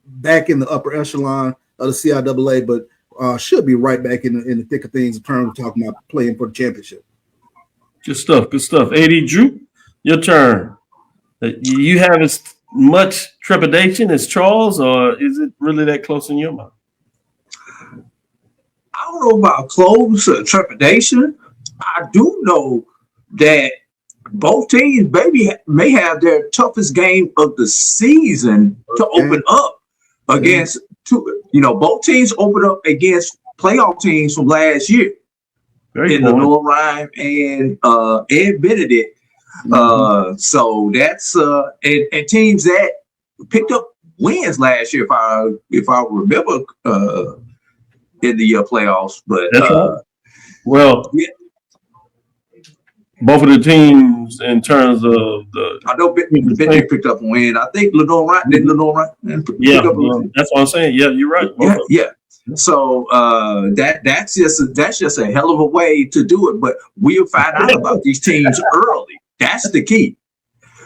back in the upper echelon of the CIAA, but should be right back in the thick of things in terms of talking about playing for the championship. Good stuff. AD Drew, your turn. You have as much trepidation as Charles, or is it really that close in your mind? I don't know about close trepidation. I do know that both teams may have their toughest game of the season to open up against two. Both teams open up against playoff teams from last year in Lenore Rhyme and Benedict. So that's and teams that picked up wins last year, if I remember, in the playoffs. But both of the teams in terms of I know Benedict picked up a win. I think Lenore Rhyme did. That's what I'm saying. Yeah, you're right. Yeah. So that's just a hell of a way to do it. But we'll find out about these teams early. That's the key.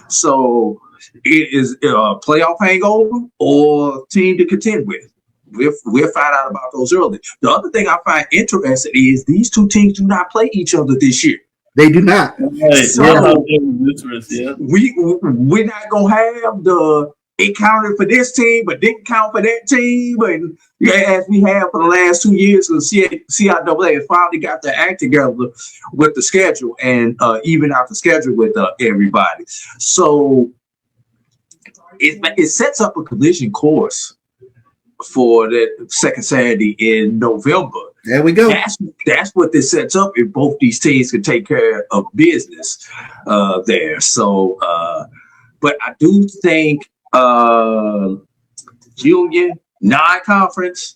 So it is a playoff hangover or team to contend with. We'll find out about those early. The other thing I find interesting is these two teams do not play each other this year. They do not. So we're not gonna have it counted for this team, but didn't count for that team. And as we have for the last 2 years, the CIAA has finally got their act together with the schedule and even out the schedule with everybody. So it sets up a collision course for the second Saturday in November. There we go. That's what this sets up if both these teams can take care of business there. So, but I do think Union non-conference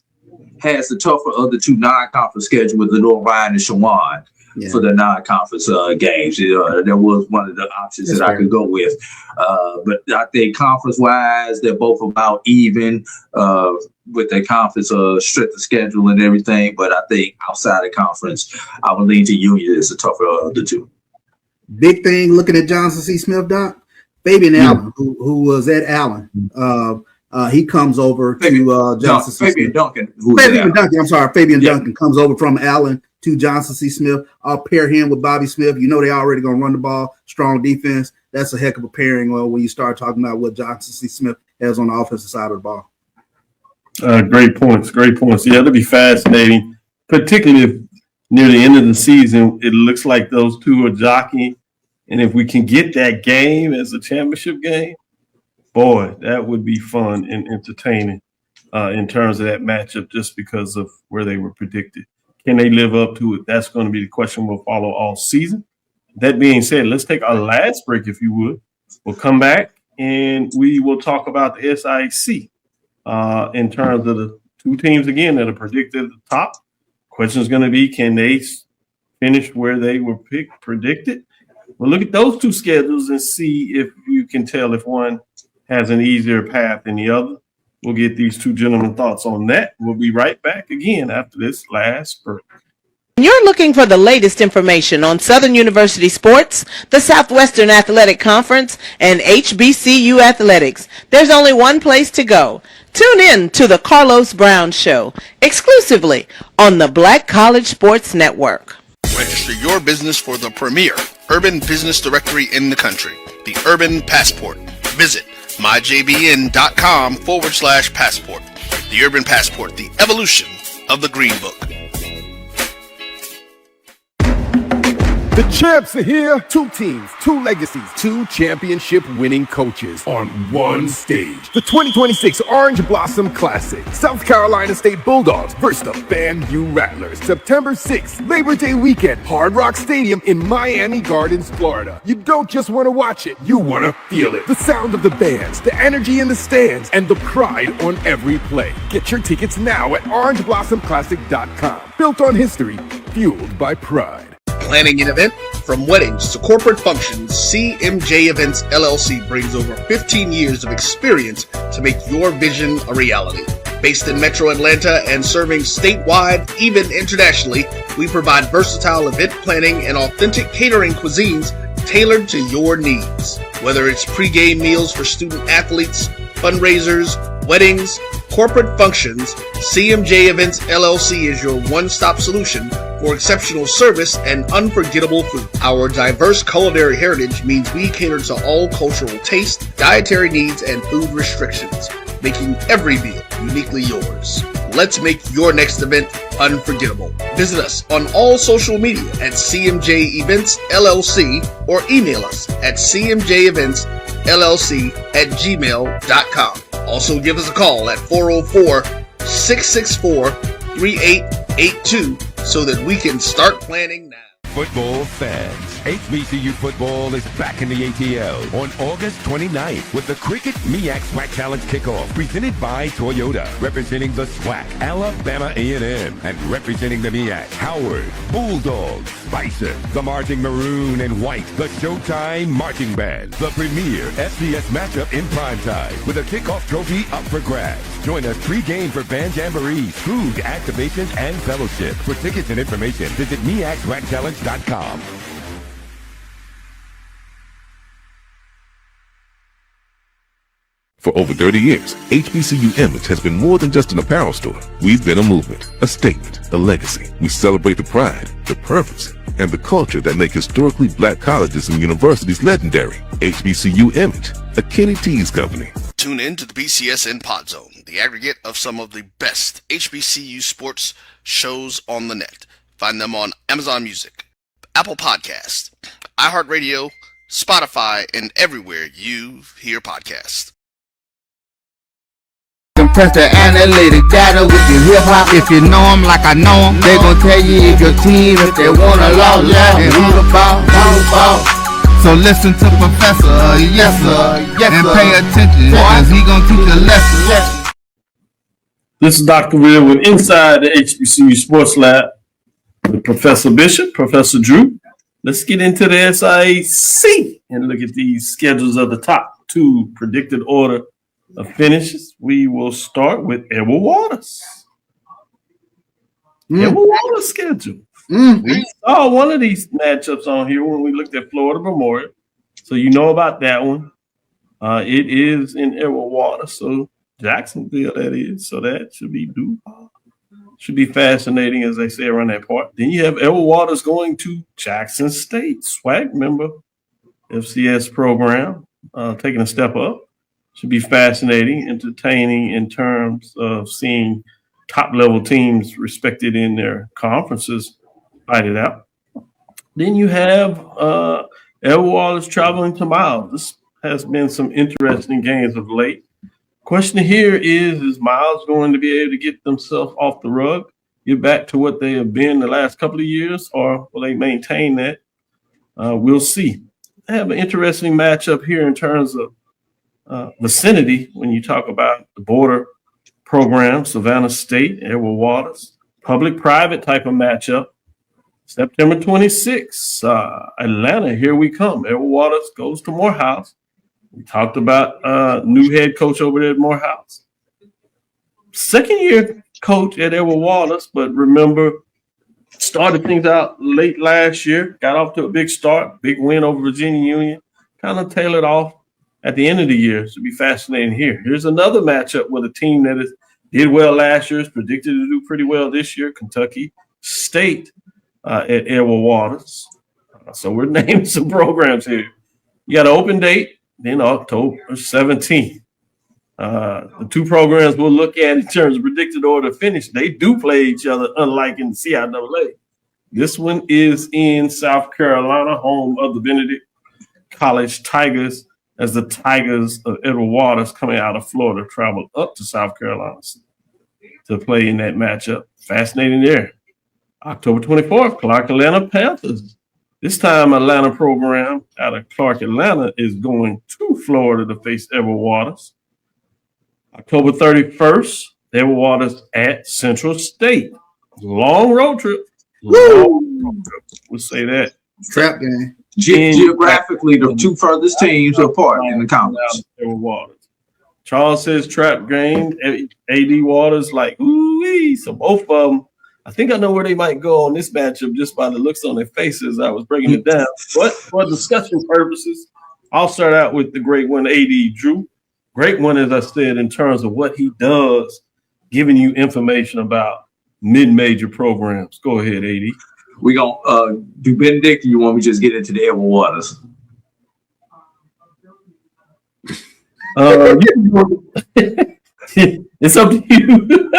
has the tougher of the two non-conference schedule with Lenore Ryan and Shawan for the non-conference games. There was one of the options that I could go with. But I think conference-wise, they're both about even with their conference strength of schedule and everything. But I think outside of conference, I would lean to Union as the tougher of the two. Big thing looking at Johnson C. Smith, Doc. Fabian Allen, who was at Allen, he comes over to Johnson C. Fabian Smith. Duncan. Fabian Duncan comes over from Allen to Johnson C. Smith. I'll pair him with Bobby Smith. They already going to run the ball, strong defense. That's a heck of a pairing when you start talking about what Johnson C. Smith has on the offensive side of the ball. Great points. Yeah, it'll be fascinating, particularly if near the end of the season, it looks like those two are jockeying. And if we can get that game as a championship game, boy, that would be fun and entertaining in terms of that matchup just because of where they were predicted. Can they live up to it? That's going to be the question we'll follow all season. That being said, let's take our last break, if you would. We'll come back and we will talk about the SIC in terms of the two teams, again, that are predicted at the top. Question is going to be, can they finish where they were predicted? We'll look at those two schedules and see if you can tell if one has an easier path than the other. We'll get these two gentlemen thoughts on that. We'll be right back again after this last break. You're looking for the latest information on Southern University sports, the Southwestern Athletic Conference, and HBCU athletics. There's only one place to go. Tune in to the Carlos Brown Show, exclusively on the Black College Sports Network. Register your business for the premier urban business directory in the country, the Urban Passport. Visit myjbn.com/passport. The Urban Passport, the evolution of the Green Book. The champs are here. 2 teams, 2 legacies, 2 championship-winning coaches on one stage. The 2026 Orange Blossom Classic. South Carolina State Bulldogs versus the FAMU Rattlers. September 6th, Labor Day weekend, Hard Rock Stadium in Miami Gardens, Florida. You don't just want to watch it, you want to feel it. The sound of the bands, the energy in the stands, and the pride on every play. Get your tickets now at orangeblossomclassic.com. Built on history, fueled by pride. Planning an event? From weddings to corporate functions, CMJ Events LLC brings over 15 years of experience to make your vision a reality. Based in Metro Atlanta and serving statewide, even internationally, we provide versatile event planning and authentic catering cuisines tailored to your needs. Whether it's pre-game meals for student athletes, fundraisers, weddings, corporate functions, CMJ Events LLC is your one-stop solution for exceptional service and unforgettable food. Our diverse culinary heritage means we cater to all cultural taste, dietary needs, and food restrictions, making every meal uniquely yours. Let's make your next event unforgettable. Visit us on all social media at CMJ Events LLC or email us at cmjeventsllc@gmail.com. Also give us a call at 404-664-3882 so that we can start planning now. Football fans, HBCU football is back in the ATL on August 29th with the Cricket MEAC SWAC Challenge Kickoff presented by Toyota, representing the SWAC, Alabama A&M, and representing the MEAC, Howard, Bulldogs, Bison, the marching maroon and white, the Showtime Marching Band, the premier FCS matchup in primetime with a kickoff trophy up for grabs. Join us pre-game for band jamborees, food, activations, and fellowship. For tickets and information, visit MEACSWACChallenge.com. For over 30 years, HBCU Image has been more than just an apparel store. We've been a movement, a statement, a legacy. We celebrate the pride, the purpose, and the culture that make historically black colleges and universities legendary. HBCU Image, a Kenny T's company. Tune in to the BCSN Pod Zone, the aggregate of some of the best HBCU sports shows on the net. Find them on Amazon Music, Apple Podcasts, iHeartRadio, Spotify, and everywhere you hear podcasts. Compress the analytic data with your hip hop. If you know them like I know them, they gon' tell you if your team, if they wanna lose, and who the ball. So listen to Professor, yes sir, and pay attention, cause he gon' teach a lesson. This is Dr. Cavil with Inside the HBCU Sports Lab with Professor Bishop, Professor Drew. Let's get into the SIAC and look at these schedules of the top 2 predicted order of finishes. We will start with Edward Waters. Edward Waters schedule. We saw one of these matchups on here when we looked at Florida Memorial. So you know about that one. It is in Edward Waters, so Jacksonville that is. So that should be should be fascinating, as they say around that part. Then you have Edward Waters going to Jackson State. SWAC member, FCS program, taking a step up. Should be fascinating, entertaining in terms of seeing top-level teams respected in their conferences fight it out. Then you have Edward Waters traveling to Miles. This has been some interesting games of late. Question here is Miles going to be able to get themselves off the rug, get back to what they have been the last couple of years, or will they maintain that? We'll see. I have an interesting matchup here in terms of vicinity when you talk about the border program, Savannah State, Edward Waters, public-private type of matchup. September 26th, Atlanta, here we come. Edward Waters goes to Morehouse. We talked about new head coach over there at Morehouse. Second-year coach at Edward Waters, but remember, started things out late last year, got off to a big start, big win over Virginia Union, kind of tailored off at the end of the year. Should be fascinating here. Here's another matchup with a team that did well last year, is predicted to do pretty well this year, Kentucky State at Edward Waters. So we're naming some programs here. You got an open date, then October 17th. The 2 programs we'll look at in terms of predicted order of finish, they do play each other, unlike in the CIAA. This one is in South Carolina, home of the Benedict College Tigers, as the Tigers of Edward Waters, coming out of Florida, traveled up to South Carolina to play in that matchup. Fascinating there. October 24th, Clark Atlanta Panthers. This time, Atlanta program out of Clark Atlanta is going to Florida to face Edward Waters. October 31st, Edward Waters at Central State. Long road trip. We'll say that. Trap game. Geographically, the two furthest teams are apart in the conference. Edward Waters. Charles says trap game. AD Waters like, ooh-wee. So both of them, I think I know where they might go on this matchup just by the looks on their faces. I was breaking it down. But for discussion purposes, I'll start out with the great one, AD Drew. Great one, as I said, in terms of what he does, giving you information about mid-major programs. Go ahead, AD. We gonna do Benedict, or you want me to just get into the Edward Waters? It's up to you.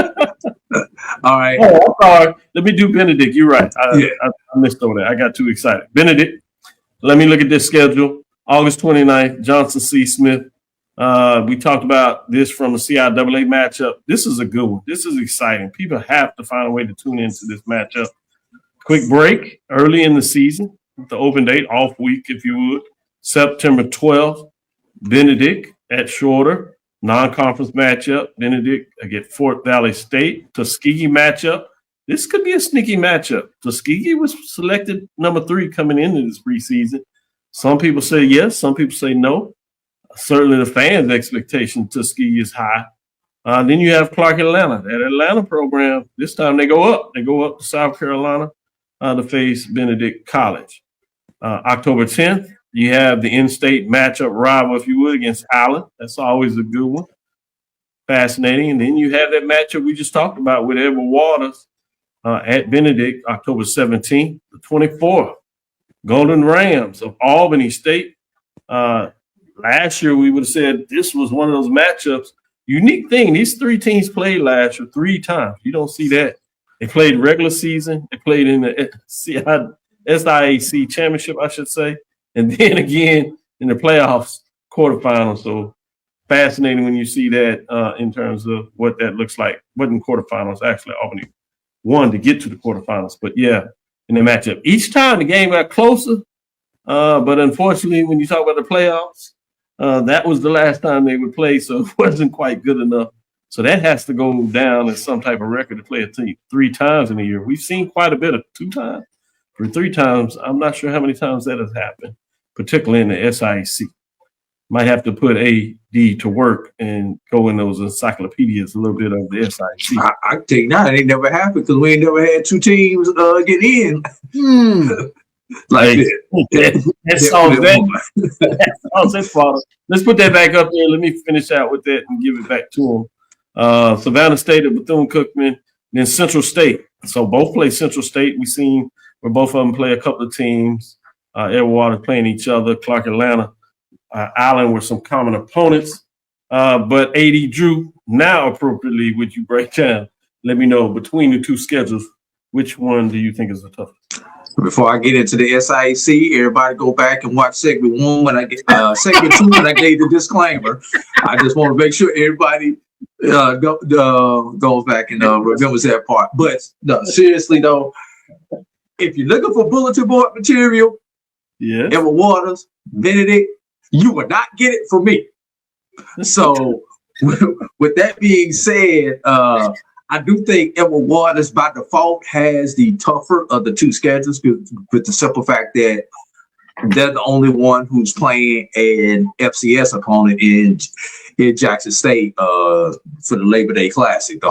All right. Oh, I'm sorry. Let me do Benedict. You're right. I missed over there. I got too excited. Benedict. Let me look at this schedule. August 29th, Johnson C. Smith. We talked about this from the CIAA matchup. This is a good one. This is exciting. People have to find a way to tune into this matchup. Quick break early in the season. The open date, off week, if you would. September 12th, Benedict at Shorter. Non-conference matchup. Benedict against Fort Valley State. Tuskegee matchup. This could be a sneaky matchup. Tuskegee was selected number 3 coming into this preseason. Some people say yes. Some people say no. Certainly the fans' expectation Tuskegee is high. Then you have Clark Atlanta. That Atlanta program, this time they go up. They go up to South Carolina to face Benedict College. October 10th, you have the in-state matchup rival, if you would, against Allen. That's always a good one. Fascinating. And then you have that matchup we just talked about with Edward Waters at Benedict, October 17th. The 24th, Golden Rams of Albany State. Last year, we would have said this was one of those matchups. Unique thing, these 3 teams played last year 3 times. You don't see that. They played regular season. They played in the SIAC championship, I should say. And then again in the playoffs, quarterfinals. So fascinating when you see that in terms of what that looks like. Wasn't quarterfinals, actually. Albany won to get to the quarterfinals. But, yeah, in the matchup. Each time the game got closer. But unfortunately, when you talk about the playoffs, that was the last time they would play, so it wasn't quite good enough. So that has to go down as some type of record to play a team 3 times in a year. We've seen quite a bit of 2 times. For 3 times, I'm not sure how many times that has happened, particularly in the SIAC. Might have to put AD to work and go in those encyclopedias a little bit of the SIAC. I think not. It ain't never happened because we ain't never had 2 teams get in. Like that solves that problem. Let's put that back up there. Let me finish out with that and give it back to them. Savannah State at Bethune-Cookman, then Central State. So both play Central State. We've seen where both of them play a couple of teams. Edward Waters playing each other. Clark Atlanta, Allen were some common opponents. But AD Drew, now appropriately, would you break down? Let me know between the 2 schedules, which one do you think is the toughest? Before I get into the SIAC, everybody go back and watch segment 1 when I get segment 2 when I gave the disclaimer. I just want to make sure everybody goes back and remembers that part. But no, seriously though, if you're looking for bulletin board material, Edward Waters, Benedict, you will not get it from me. So with that being said, I do think Edward Waters by default has the tougher of the 2 schedules with the simple fact that they're the only one who's playing an FCS opponent in Jackson State for the Labor Day Classic, the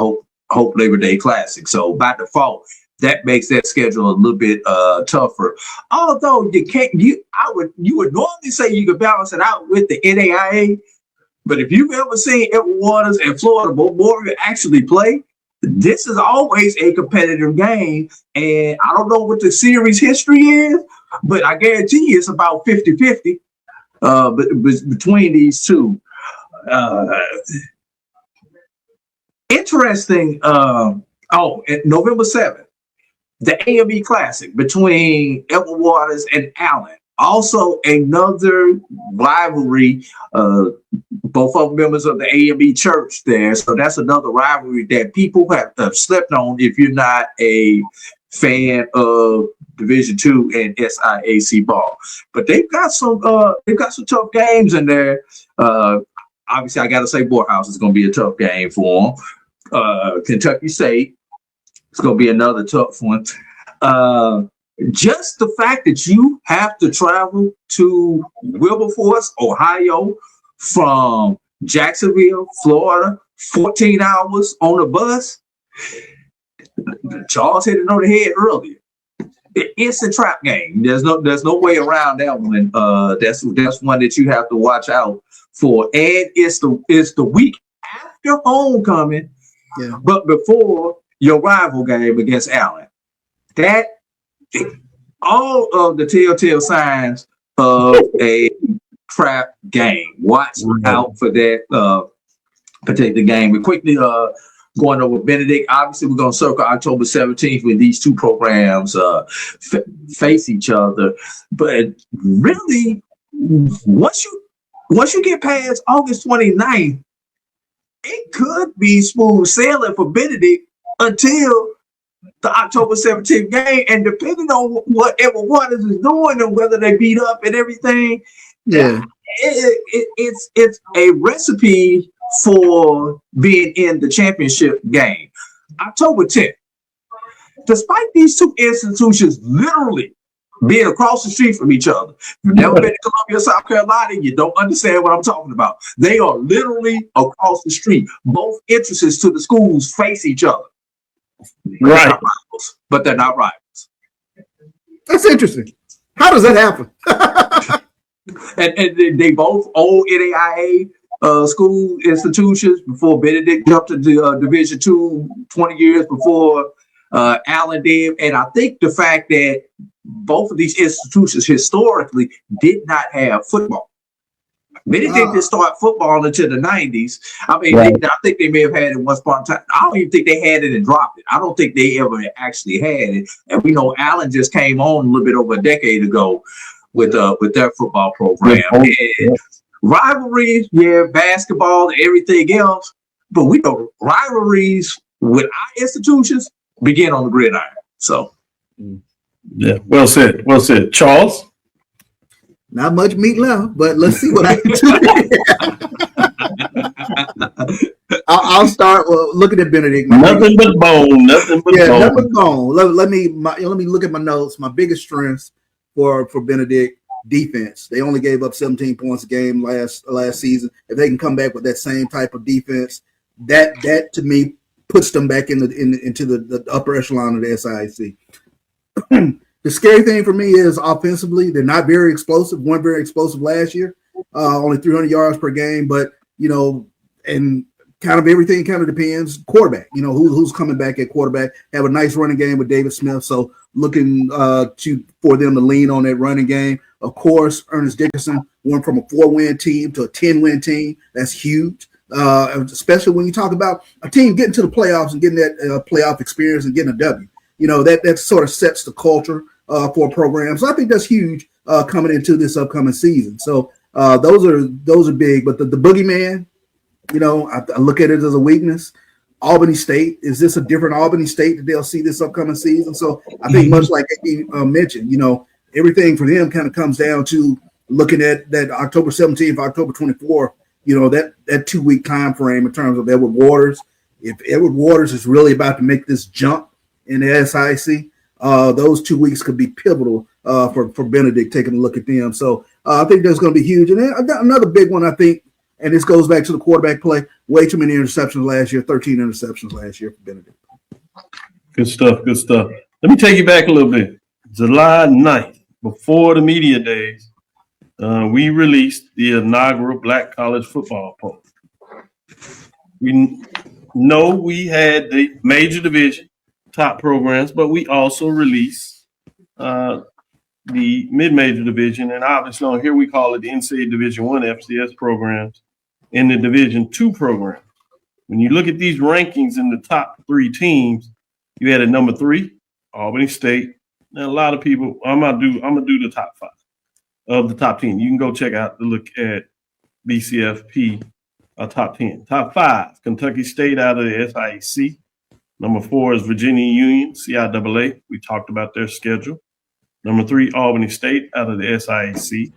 Hope Labor Day Classic. So by default, that makes that schedule a little bit tougher. Although you would normally say you could balance it out with the NAIA, but if you've ever seen Edward Waters and Florida Warrior actually play, this is always a competitive game, and I don't know what the series history is, but I guarantee you it's about 50-50 between these 2. Interesting. November 7th, the AME Classic between Edward Waters and Allen. Also, another rivalry, both of them members of the AME church there. So that's another rivalry that people have slept on if you're not a fan of Division II and SIAC ball. But they've got some tough games in there. Obviously, I got to say Morehouse is going to be a tough game for them. Kentucky State, it's going to be another tough one. Just the fact that you have to travel to Wilberforce, Ohio, from Jacksonville, Florida, 14 hours on a bus. Charles hit it on the head earlier. It's a trap game. There's no way around that one. That's one that you have to watch out for. And it's the week after homecoming, but before your rival game against Allen. That all of the telltale signs of a trap game. Watch out for that particular game. We quickly going over Benedict. Obviously, we're going to circle October 17th when these two programs face each other. But really, once you get past August 29th, it could be smooth sailing for Benedict until the October 17th game. And depending on what Edward Waters is doing and whether they beat up and everything, it's a recipe for being in the championship game. October 10th. Despite these two institutions literally being across the street from each other, if you've never been to Columbia, South Carolina, you don't understand what I'm talking about. They are literally across the street. Both entrances to the schools face each other. Right. But they're not rivals. That's interesting. How does that happen? and they both old NAIA school institutions before Benedict jumped into Division II 20 years before Allen did. And I think the fact that both of these institutions historically did not have football. Benedict didn't start football until the 90s. I mean, I think they may have had it once upon a time. I don't even think they had it and dropped it. I don't think they ever actually had it. And we know Allen just came on a little bit over a decade ago with their football program. And rivalries, basketball and everything else. But we know rivalries with our institutions begin on the gridiron. So, yeah, well said. Well said. Charles? Not much meat left, but let's see what I can do. I'll start looking at Benedict. Nothing but bone. Nothing but bone. Nothing but bone. Let me look at my notes. My biggest strengths for Benedict: defense. They only gave up 17 points a game last season. If they can come back with that same type of defense, that to me puts them back into the upper echelon of the SIAC. The scary thing for me is offensively, they're not very explosive. Weren't very explosive last year, only 300 yards per game. But and kind of everything kind of depends. Quarterback, who's coming back at quarterback. Have a nice running game with David Smith, so looking for them to lean on that running game. Of course, Ernest Dickerson went from a 4-win team to a 10-win team. That's huge, especially when you talk about a team getting to the playoffs and getting that playoff experience and getting a W. That sort of sets the culture for a program. So I think that's huge coming into this upcoming season. So those are big. But the boogeyman, I look at it as a weakness. Albany State, is this a different Albany State that they'll see this upcoming season? So I think much like he mentioned, everything for them kind of comes down to looking at that October 17th, October 24th, that 2-week time frame in terms of Edward Waters. If Edward Waters is really about to make this jump in the SIC, those 2 weeks could be pivotal for Benedict taking a look at them. So I think that's going to be huge. And then I got another big one, I think, and this goes back to the quarterback play. Way too many interceptions last year, 13 interceptions last year for Benedict. Good stuff, good stuff. Let me take you back a little bit. July 9th, before the media days, we released the inaugural Black College Football Poll. We know we had the major division top programs, but we also released the mid-major division, and obviously on here we call it the NCAA Division I FCS programs and the Division II program. When you look at these rankings in the top 3 teams, you had at number 3, Albany State, and a lot of people. I'm gonna do the top 5 of the top 10. You can go check out the look at BCFP top 10. Top 5: Kentucky State out of the SIAC. Number 4 is Virginia Union, CIAA. We talked about their schedule. Number 3, Albany State out of the SIAC.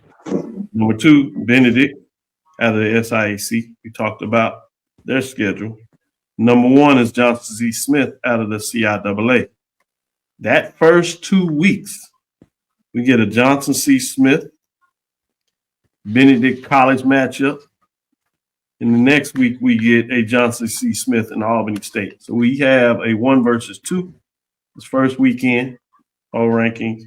Number 2, Benedict out of the SIAC. We talked about their schedule. Number 1 is Johnson C. Smith out of the CIAA. That first 2 weeks, we get a Johnson C. Smith, Benedict College matchup. And the next week, we get a Johnson C. Smith and Albany State. So we have a 1 versus 2 this first weekend, all rankings.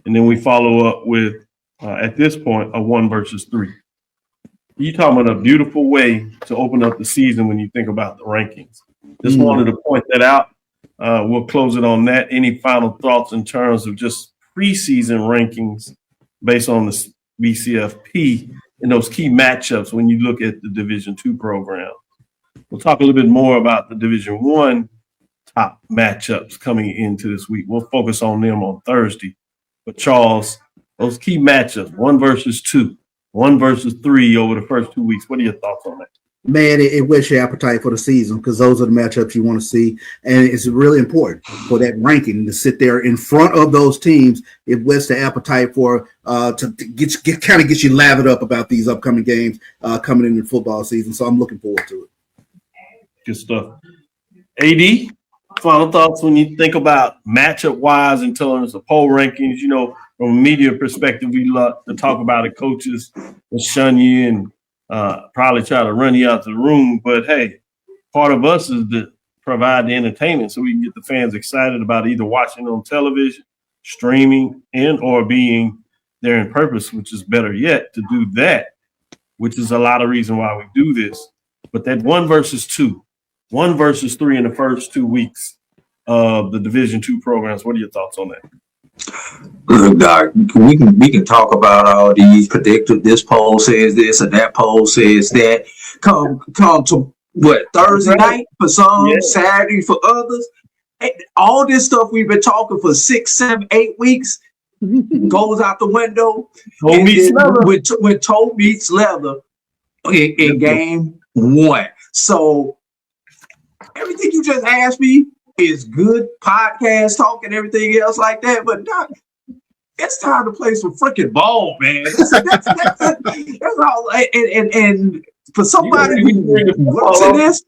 And then we follow up with, at this point, a 1 versus 3. You're talking about a beautiful way to open up the season when you think about the rankings. Just wanted to point that out. We'll close it on that. Any final thoughts in terms of just preseason rankings based on the BCFP and those key matchups when you look at the Division II program? We'll talk a little bit more about the Division I top matchups coming into this week. We'll focus on them on Thursday. But Charles, those key matchups, 1 versus 2, 1 versus 3 over the first 2 weeks. What are your thoughts on that? Man, it whets your appetite for the season because those are the matchups you want to see. And it's really important for that ranking to sit there in front of those teams. It whets the appetite for to get you lathered up about these upcoming games coming in the football season. So I'm looking forward to it. Good stuff. AD, final thoughts when you think about matchup-wise in terms of poll rankings. You know, from a media perspective, we love to talk about it. Coaches will shun you and probably try to run you out the room. But, hey, part of us is to provide the entertainment so we can get the fans excited about either watching on television, streaming, and or being there in purpose, which is better yet to do that, which is a lot of reason why we do this. But that 1 versus 2, 1 versus 3 in the first 2 weeks of the Division II programs. What are your thoughts on that? Look, Doc, we can talk about all these predictive. This poll says this and that poll says that. Come to what, Thursday night for some, Saturday for others. All this stuff we've been talking for 6, 7, 8 weeks goes out the window. When toe meets leather in game 1. So everything you just asked me is good podcast talk and everything else like that, but Doc, it's time to play some freaking ball, man. That's all. And for somebody who works in this,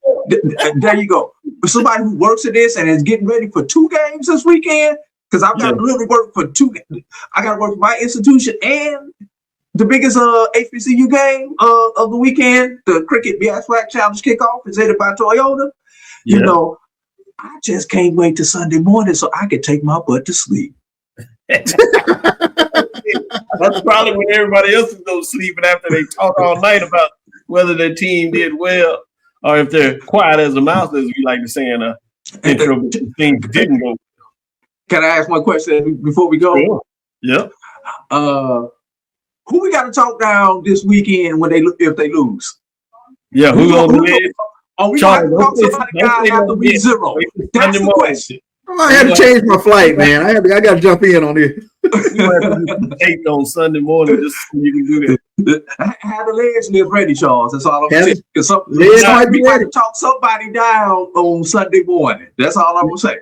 there you go. For somebody who works in this and is getting ready for 2 games this weekend, because I've got to really work for 2. I got to work for my institution and the biggest HBCU game of the weekend, the Cricket SWAC Challenge Kickoff, presented by Toyota. You know, I just can't wait till Sunday morning so I can take my butt to sleep. That's probably when everybody else is going to sleep and after they talk all night about whether their team did well or if they're quiet as a mouse, as we like to say in a intro, things didn't go. Can I ask one question before we go? Sure. Yeah. Who we got to talk down this weekend if they lose? Yeah, who's on the list? Oh, we got to talk somebody down after week 0. That's the question. I had to change my flight, man. I got to jump in on this. You have to take on Sunday morning just so you can do that. Have the legs live ready, Charles. That's all I'm saying. We got to talk somebody down on Sunday morning. That's all I'm going to say.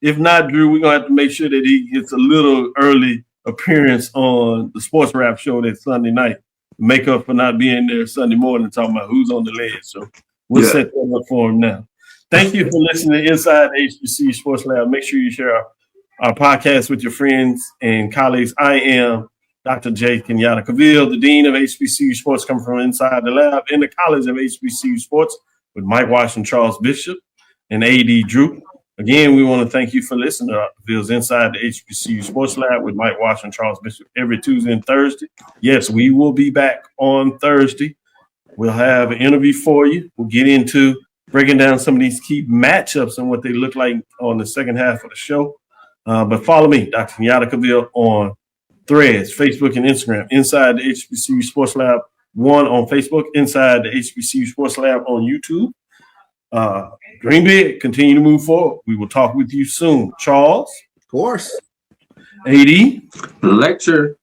If not, Drew, we're going to have to make sure that he gets a little early appearance on the Sports Rap show that Sunday night. Make up for not being there Sunday morning talking about who's on the ledge. So we'll set that up for him now. Thank you for listening to Inside the HBCU Sports Lab. Make sure you share our podcast with your friends and colleagues. I am Dr. J. Kenyatta Cavil, the Dean of HBCU Sports, coming from inside the lab in the College of HBCU Sports with Mike Washington, Charles Bishop, and A.D. Drew. Again, we want to thank you for listening to Cavill's Inside the HBCU Sports Lab with Mike Washington, Charles Bishop every Tuesday and Thursday. Yes, we will be back on Thursday. We'll have an interview for you. We'll get into breaking down some of these key matchups and what they look like on the second half of the show. But follow me, Dr. Kenyatta Cavil, on Threads, Facebook, and Instagram. Inside the HBCU Sports Lab 1 on Facebook. Inside the HBCU Sports Lab on YouTube. Dream big. Continue to move forward. We will talk with you soon. Charles? course. AD. Lecture